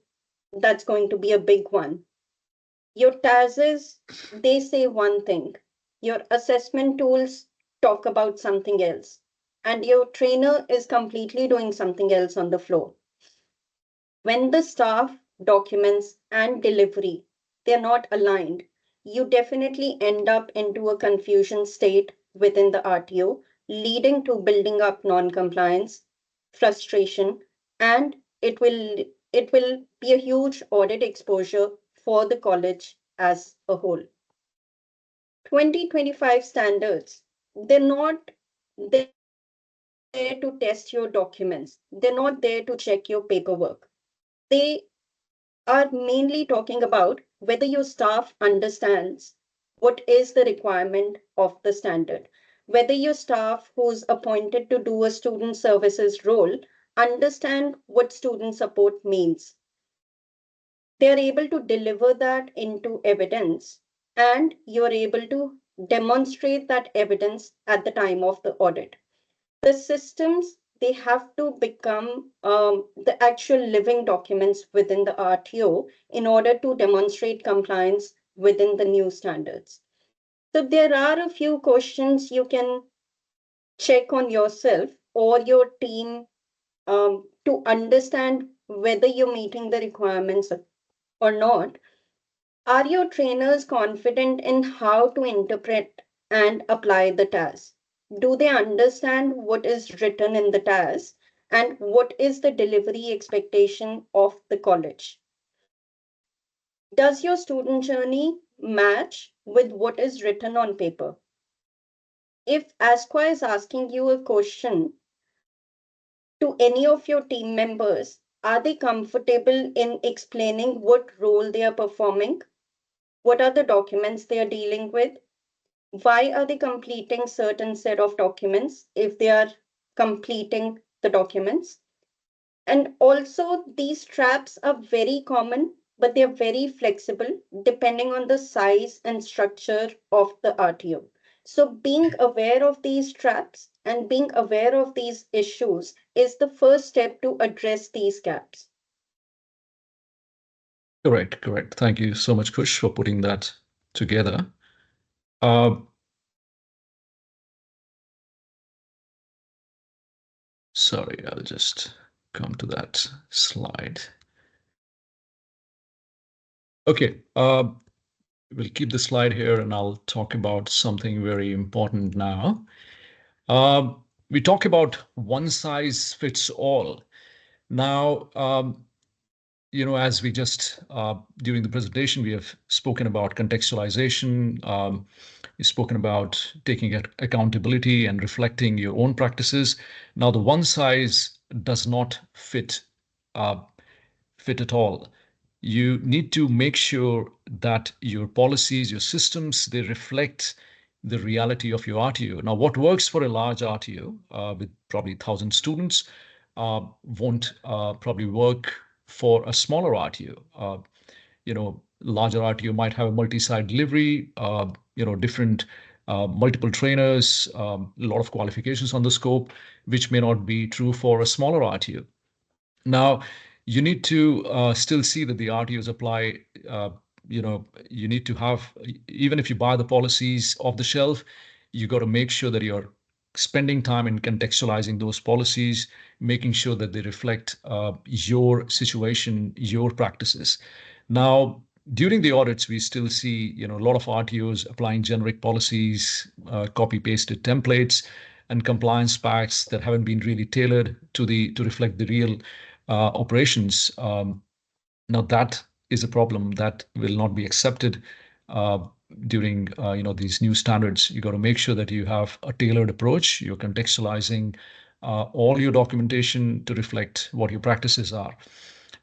that's going to be a big one. Your TASs, they say one thing, your assessment tools talk about something else, and your trainer is completely doing something else on the floor. When the staff, documents, and delivery, they're not aligned, you definitely end up into a confusion state within the RTO, leading to building up non-compliance, frustration, and it will be a huge audit exposure for the college as a whole. 2025 standards, they're not there to test your documents. They're not there to check your paperwork. They are mainly talking about whether your staff understands what is the requirement of the standard, whether your staff who's appointed to do a student services role understand what student support means. They are able to deliver that into evidence, and you're able to demonstrate that evidence at the time of the audit. The systems, they have to become the actual living documents within the RTO in order to demonstrate compliance within the new standards. So there are a few questions you can check on yourself or your team to understand whether you're meeting the requirements or not. Are your trainers confident in how to interpret and apply the task? Do they understand what is written in the task and what is the delivery expectation of the college? Does your student journey match with what is written on paper? If ASQA is asking you a question to any of your team members, are they comfortable in explaining what role they are performing? What are the documents they are dealing with? Why are they completing certain set of documents if they are completing the documents? And also these traps are very common, but they're very flexible depending on the size and structure of the RTO. So being aware of these traps and being aware of these issues is the first step to address these gaps. Correct. Thank you so much, Kush, for putting that together. Sorry, I'll just come to that slide. Okay, we'll keep the slide here and I'll talk about something very important now. We talk about one size fits all. Now, as we just, during the presentation, we have spoken about contextualization. We've spoken about taking accountability and reflecting your own practices. Now, the one size does not fit at all. You need to make sure that your policies, your systems, they reflect the reality of your RTO. Now, what works for a large RTO with probably 1,000 students won't probably work for a smaller RTO. Larger RTO might have a multi-site delivery, different multiple trainers, a lot of qualifications on the scope, which may not be true for a smaller RTO. Now, you need to still see that the RTOs apply. You need to have, even if you buy the policies off the shelf, you got to make sure that you're spending time in contextualizing those policies, making sure that they reflect your situation, your practices. Now, during the audits, we still see, a lot of RTOs applying generic policies, copy-pasted templates, and compliance packs that haven't been really tailored to reflect the real operations. Now that is a problem that will not be accepted during these new standards, you got to make sure that you have a tailored approach. You're contextualizing all your documentation to reflect what your practices are.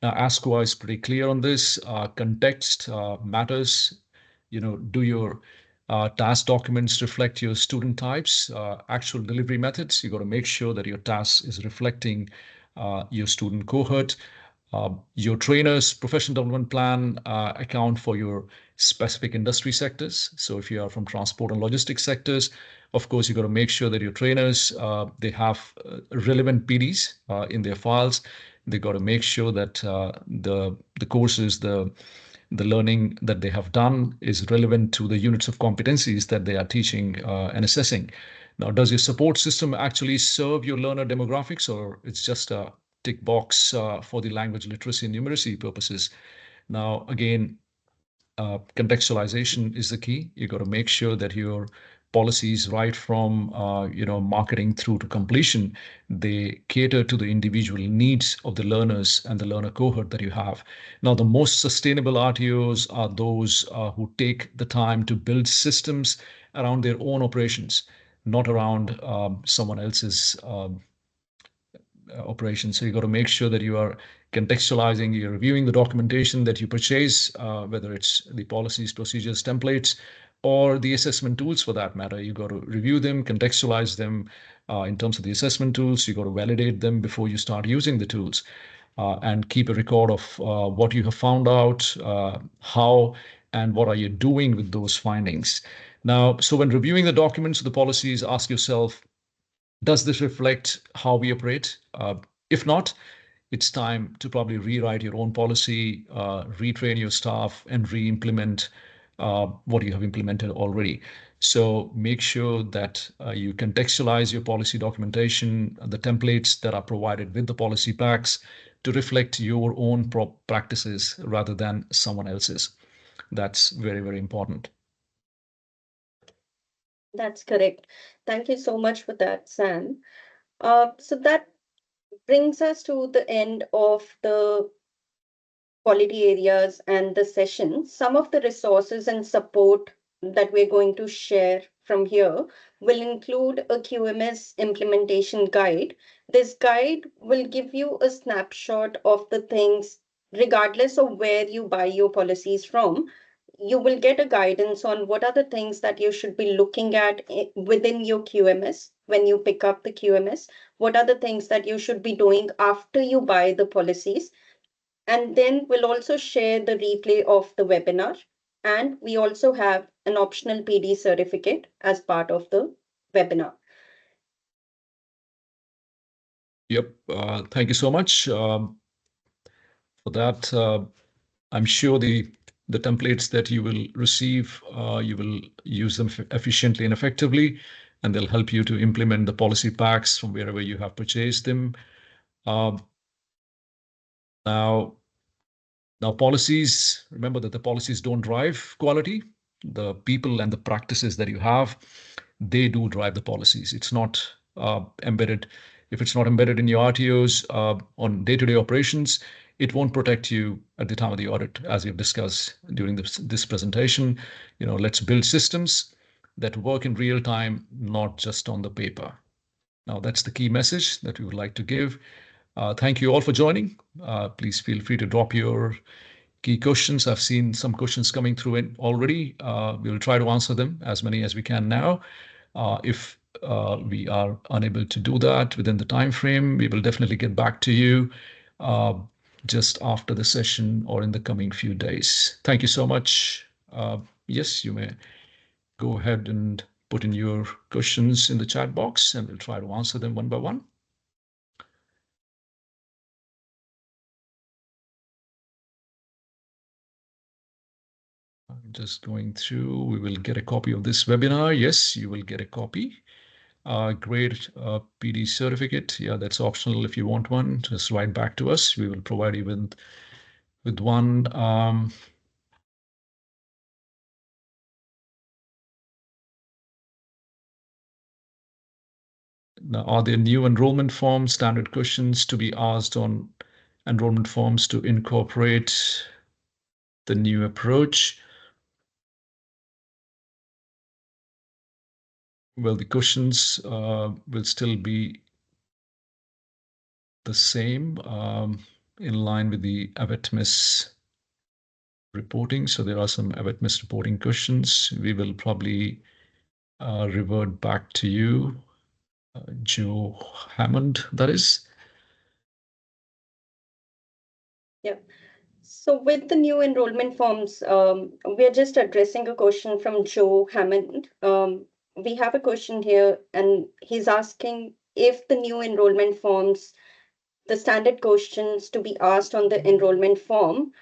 Now, ASCOA is pretty clear on this. Context matters. Do your task documents reflect your student types, actual delivery methods? You got to make sure that your task is reflecting your student cohort. Your trainers' professional development plan account for your specific industry sectors. So if you are from transport and logistics sectors, of course, you got to make sure that your trainers, they have relevant PDs in their files. They got to make sure that the courses, the learning that they have done is relevant to the units of competencies that they are teaching and assessing. Now, does your support system actually serve your learner demographics, or it's just a tick box for the language literacy and numeracy purposes? Now, again, contextualization is the key. You got to make sure that your policies, right from marketing through to completion, they cater to the individual needs of the learners and the learner cohort that you have. Now, the most sustainable RTOs are those who take the time to build systems around their own operations, not around someone else's operations. So you got to make sure that you are contextualizing, you're reviewing the documentation that you purchase, whether it's the policies, procedures, templates, or the assessment tools for that matter. You got to review them, contextualize them in terms of the assessment tools. You got to validate them before you start using the tools. And keep a record of what you have found out, how and what are you doing with those findings. Now, so when reviewing the documents, the policies, ask yourself, does this reflect how we operate? If not, it's time to probably rewrite your own policy, retrain your staff, and re-implement what you have implemented already. So make sure that you contextualize your policy documentation, the templates that are provided with the policy packs to reflect your own practices rather than someone else's. That's very, very important. That's correct. Thank you so much for that, Sam. So that brings us to the end of the quality areas and the session. Some of the resources and support that we're going to share from here will include a QMS implementation guide. This guide will give you a snapshot of the things, regardless of where you buy your policies from. You will get a guidance on what are the things that you should be looking at within your QMS when you pick up the QMS. What are the things that you should be doing after you buy the policies? And then we'll also share the replay of the webinar. And we also have an optional PD certificate as part of the webinar. Yep. Thank you so much for that. I'm sure the templates that you will receive, you will use them efficiently and effectively, and they'll help you to implement the policy packs from wherever you have purchased them. Now, policies, remember that the policies don't drive quality. The people and the practices that you have, they do drive the policies. It's not embedded. If it's not embedded in your RTOs on day-to-day operations, it won't protect you at the time of the audit, as we've discussed during this presentation. Let's build systems that work in real time, not just on the paper. Now, that's the key message that we would like to give. Thank you all for joining. Please feel free to drop your key questions. I've seen some questions coming through in already. We will try to answer them, as many as we can now. If we are unable to do that within the time frame, we will definitely get back to you just after the session or in the coming few days. Thank you so much. Yes, you may go ahead and put in your questions in the chat box, and we'll try to answer them one by one. I'm just going through. We will get a copy of this webinar. Yes, you will get a copy. Great PD certificate. Yeah, that's optional. If you want one, just write back to us. We will provide you with one. Now, are there new enrollment forms, standard questions to be asked on enrollment forms to incorporate the new approach? Well, the questions will still be the same, in line with the AWETMIS reporting. So there are some AWETMIS reporting questions. We will probably revert back to you, Joe Hammond, that is. Yeah. So with the new enrollment forms, we're just addressing a question from Joe Hammond. We have a question here, and he's asking if the new enrollment forms, the standard questions to be asked on the enrollment form,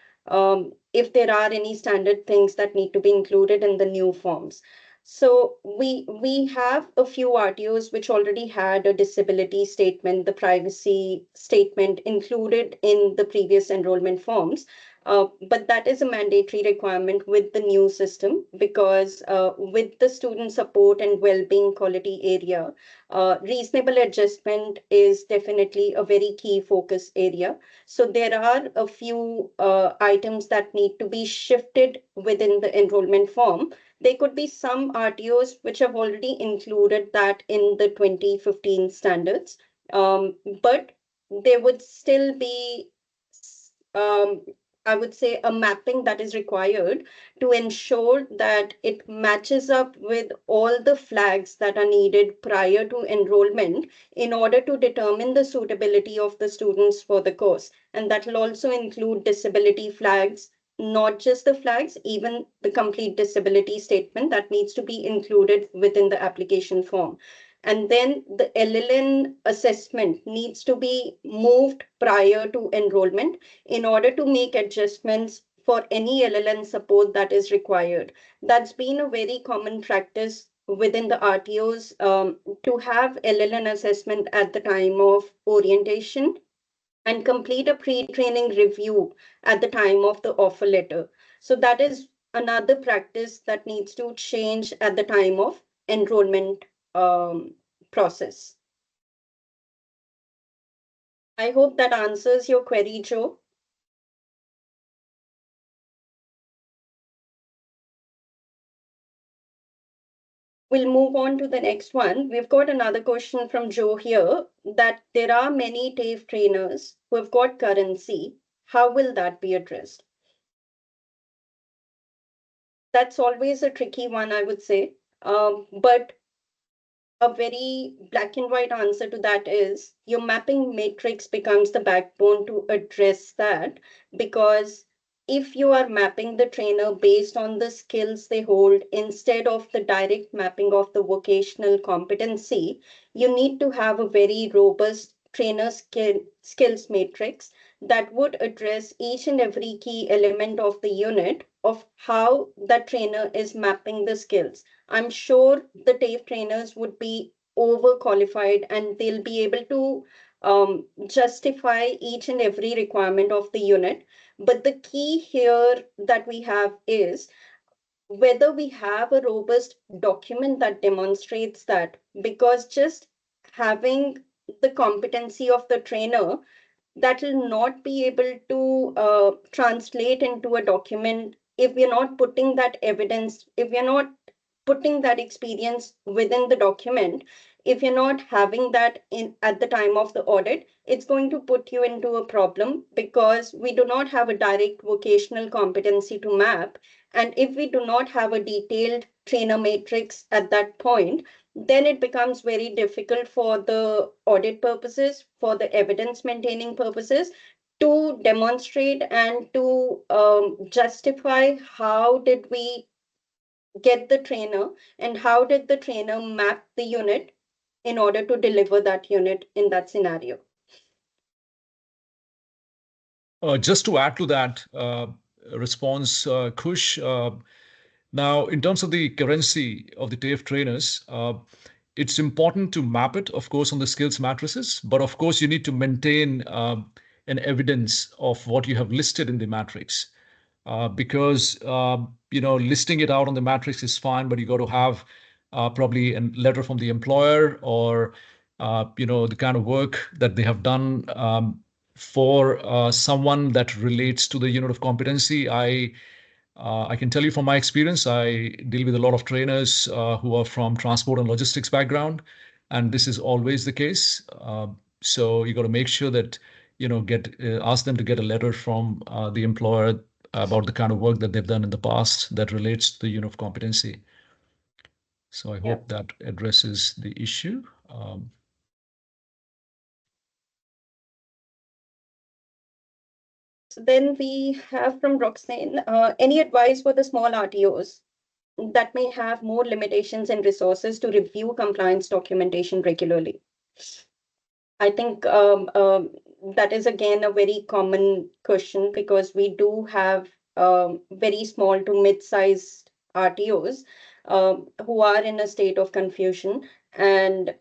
if there are any standard things that need to be included in the new forms. So we have a few RTOs which already had a disability statement, the privacy statement included in the previous enrollment forms. But that is a mandatory requirement with the new system because with the student support and well-being quality area, reasonable adjustment is definitely a very key focus area. So there are a few items that need to be shifted within the enrollment form. There could be some RTOs which have already included that in the 2015 standards, but there would still be um, I would say a mapping that is required to ensure that it matches up with all the flags that are needed prior to enrollment in order to determine the suitability of the students for the course. And that will also include disability flags, not just the flags, even the complete disability statement that needs to be included within the application form. And then the LLN assessment needs to be moved prior to enrollment in order to make adjustments for any LLN support that is required. That's been a very common practice within the RTOs to have LLN assessment at the time of orientation and complete a pre-training review at the time of the offer letter. So that is another practice that needs to change at the time of enrollment process. I hope that answers your query, Joe. We'll move on to the next one. We've got another question from Joe here that there are many TAFE trainers who have got currency. How will that be addressed? That's always a tricky one, I would say. But a very black and white answer to that is your mapping matrix becomes the backbone to address that, because if you are mapping the trainer based on the skills they hold instead of the direct mapping of the vocational competency, you need to have a very robust trainer skills matrix that would address each and every key element of the unit of how that trainer is mapping the skills. I'm sure the TAFE trainers would be overqualified and they'll be able to justify each and every requirement of the unit. But the key here that we have is whether we have a robust document that demonstrates that, because just having the competency of the trainer, that will not be able to translate into a document if we're not putting that evidence, if we're not putting that experience within the document. If you're not having that in at the time of the audit, it's going to put you into a problem because we do not have a direct vocational competency to map. And if we do not have a detailed trainer matrix at that point, then it becomes very difficult for the audit purposes, for the evidence maintaining purposes, to demonstrate and to justify how did we get the trainer and how did the trainer map the unit in order to deliver that unit in that scenario. Just to add to that response, Kush, now in terms of the currency of the TAFE trainers, it's important to map it, of course, on the skills matrices, but of course you need to maintain an evidence of what you have listed in the matrix. Because listing it out on the matrix is fine, but you got to have probably a letter from the employer or the kind of work that they have done for someone that relates to the unit of competency. I I can tell you from my experience, I deal with a lot of trainers who are from transport and logistics background, and this is always the case. So you got to make sure that ask them to get a letter from the employer about the kind of work that they've done in the past that relates to the unit of competency. So I hope that addresses the issue. So then we have from Roxanne, any advice for the small RTOs that may have more limitations and resources to review compliance documentation regularly? I think that is again a very common question because we do have very small to mid-sized RTOs who are in a state of confusion, and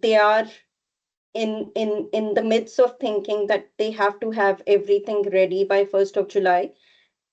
they are in the midst of thinking that they have to have everything ready by 1st of July.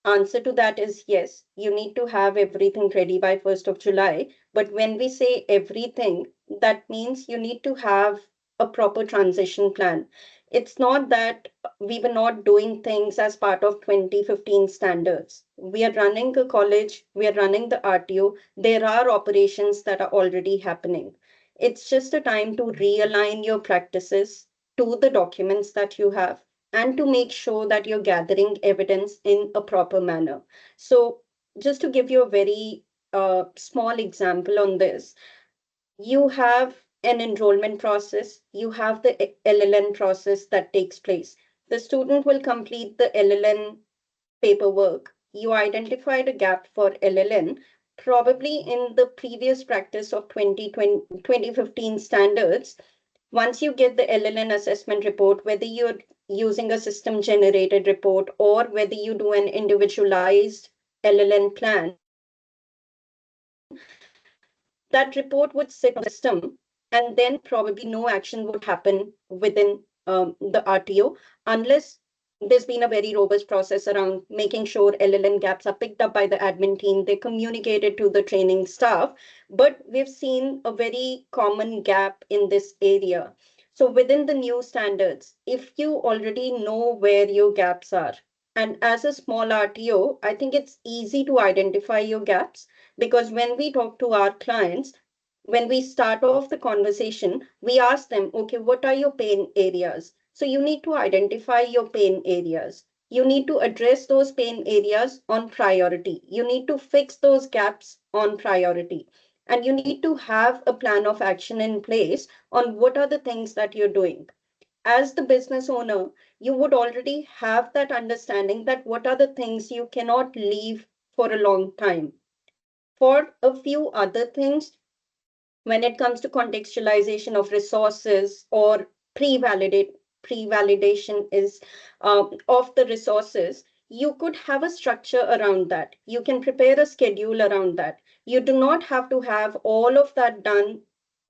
Answer to that is yes, you need to have everything ready by 1st of July. But when we say everything, that means you need to have a proper transition plan. It's not that we were not doing things as part of 2015 standards. We are running a college, we are running the RTO. There are operations that are already happening. It's just a time to realign your practices to the documents that you have and to make sure that you're gathering evidence in a proper manner. So, just to give you a very small example on this, you have an enrollment process, you have the LLN process that takes place. The student will complete the LLN paperwork. You identified a gap for LLN. Probably in the previous practice of 2015 standards, once you get the LLN assessment report, whether you're using a system generated report or whether you do an individualized LLN plan, that report would sit on the system, and then probably no action would happen within the RTO unless there's been a very robust process around making sure LLN gaps are picked up by the admin team, they communicated to the training staff. But we've seen a very common gap in this area. So within the new standards, if you already know where your gaps are, and as a small RTO, I think it's easy to identify your gaps because when we talk to our clients, when we start off the conversation, we ask them, okay, what are your pain areas? So you need to identify your pain areas. You need to address those pain areas on priority. You need to fix those gaps on priority. And you need to have a plan of action in place on what are the things that you're doing. As the business owner, you would already have that understanding that what are the things you cannot leave for a long time. For a few other things, when it comes to contextualization of resources or pre-validation is of the resources, you could have a structure around that. You can prepare a schedule around that. You do not have to have all of that done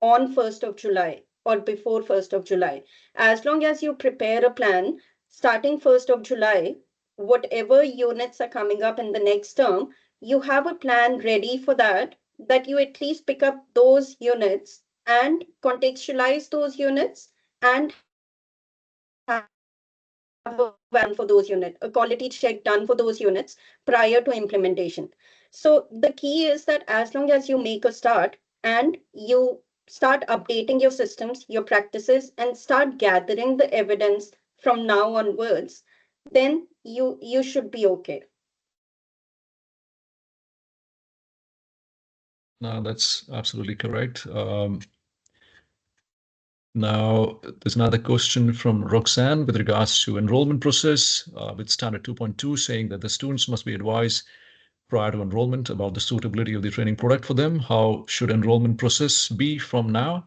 on 1st of July or before 1st of July. As long as you prepare a plan starting 1st of July, whatever units are coming up in the next term, you have a plan ready for that, that you at least pick up those units and contextualize those units and have a done for those units, a quality check done for those units prior to implementation. So the key is that as long as you make a start and you start updating your systems, your practices, and start gathering the evidence from now onwards, then you should be okay. No, that's absolutely correct. Now, there's another question from Roxanne with regards to enrollment process with Standard 2.2 saying that the students must be advised prior to enrollment about the suitability of the training product for them. How should enrollment process be from now?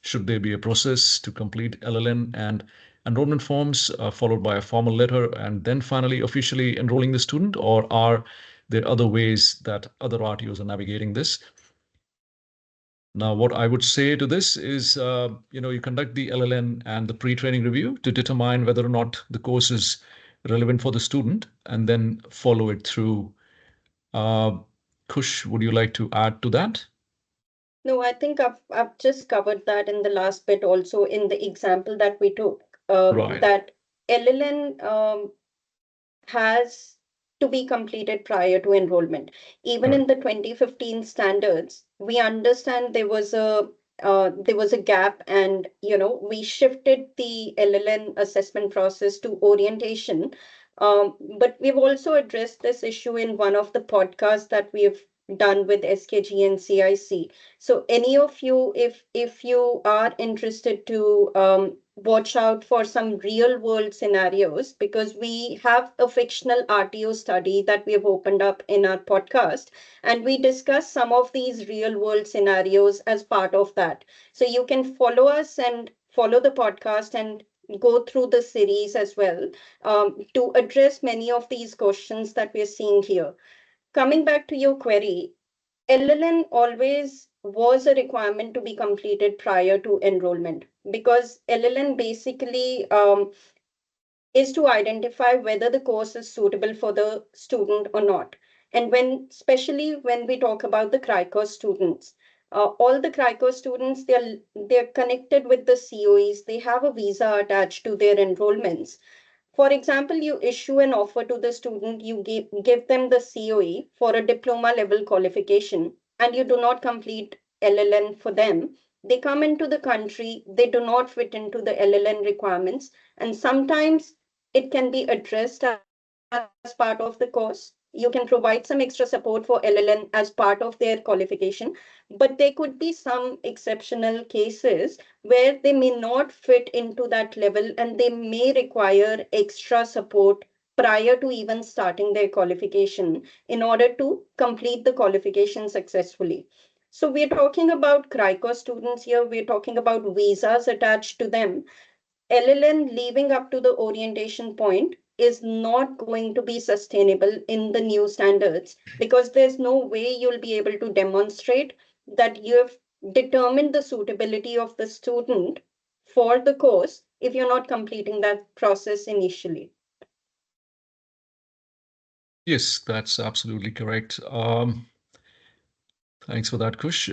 Should there be a process to complete LLN and enrollment forms followed by a formal letter and then finally officially enrolling the student? Or are there other ways that other RTOs are navigating this? Now, what I would say to this is, you conduct the LLN and the pre-training review to determine whether or not the course is relevant for the student and then follow it through. Kush, would you like to add to that? No, I think I've just covered that in the last bit also in the example that we took. Right. That LLN has to be completed prior to enrollment. Even in the 2015 standards, we understand there was a gap, and we shifted the LLN assessment process to orientation. But we've also addressed this issue in one of the podcasts that we've done with SKG and CIC. So any of you, if you are interested to watch out for some real world scenarios, because we have a fictional RTO study that we have opened up in our podcast, and we discuss some of these real world scenarios as part of that. So you can follow us and follow the podcast and go through the series as well, to address many of these questions that we're seeing here. Coming back to your query, LLN always was a requirement to be completed prior to enrollment, because LLN basically is to identify whether the course is suitable for the student or not. And especially when we talk about the CRICO students, all the CRICO students, they're connected with the COEs. They have a visa attached to their enrollments. For example, you issue an offer to the student, you give them the COE for a diploma level qualification, and you do not complete LLN for them. They come into the country, they do not fit into the LLN requirements, and sometimes it can be addressed as part of the course. You can provide some extra support for LLN as part of their qualification, but there could be some exceptional cases where they may not fit into that level, and they may require extra support prior to even starting their qualification in order to complete the qualification successfully. So we're talking about CRICO students here, we're talking about visas attached to them. LLN leaving up to the orientation point is not going to be sustainable in the new standards, because there's no way you'll be able to demonstrate that you've determined the suitability of the student for the course if you're not completing that process initially. Yes, that's absolutely correct. Thanks for that, Kush.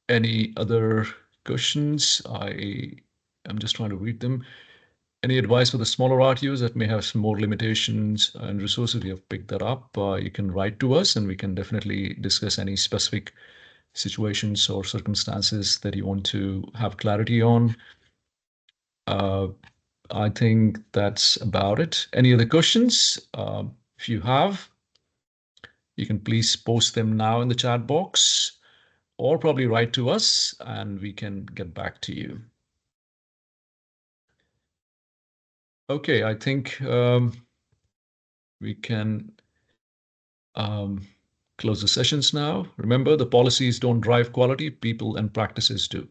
Any other questions? I'm just trying to read them. Any advice for the smaller RTOs that may have some more limitations and resources? We have picked that up. You can write to us and we can definitely discuss any specific situations or circumstances that you want to have clarity on. I think that's about it. Any other questions? If you have, you can please post them now in the chat box, or probably write to us and we can get back to you. Okay, I think we can close the sessions now. Remember, the policies don't drive quality, people and practices do.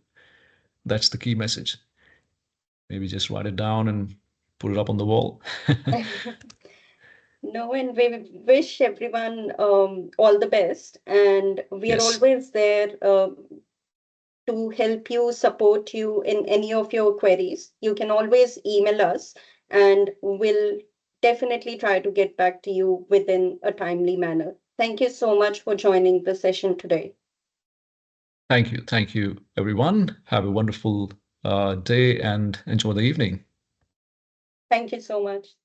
That's the key message. Maybe just write it down and put it up on the wall. No, and we wish everyone all the best, and we are Yes. always there to help you, support you in any of your queries. You can always email us, and we'll definitely try to get back to you within a timely manner. Thank you so much for joining the session today. Thank you. Thank you, everyone. Have a wonderful day and enjoy the evening. Thank you so much.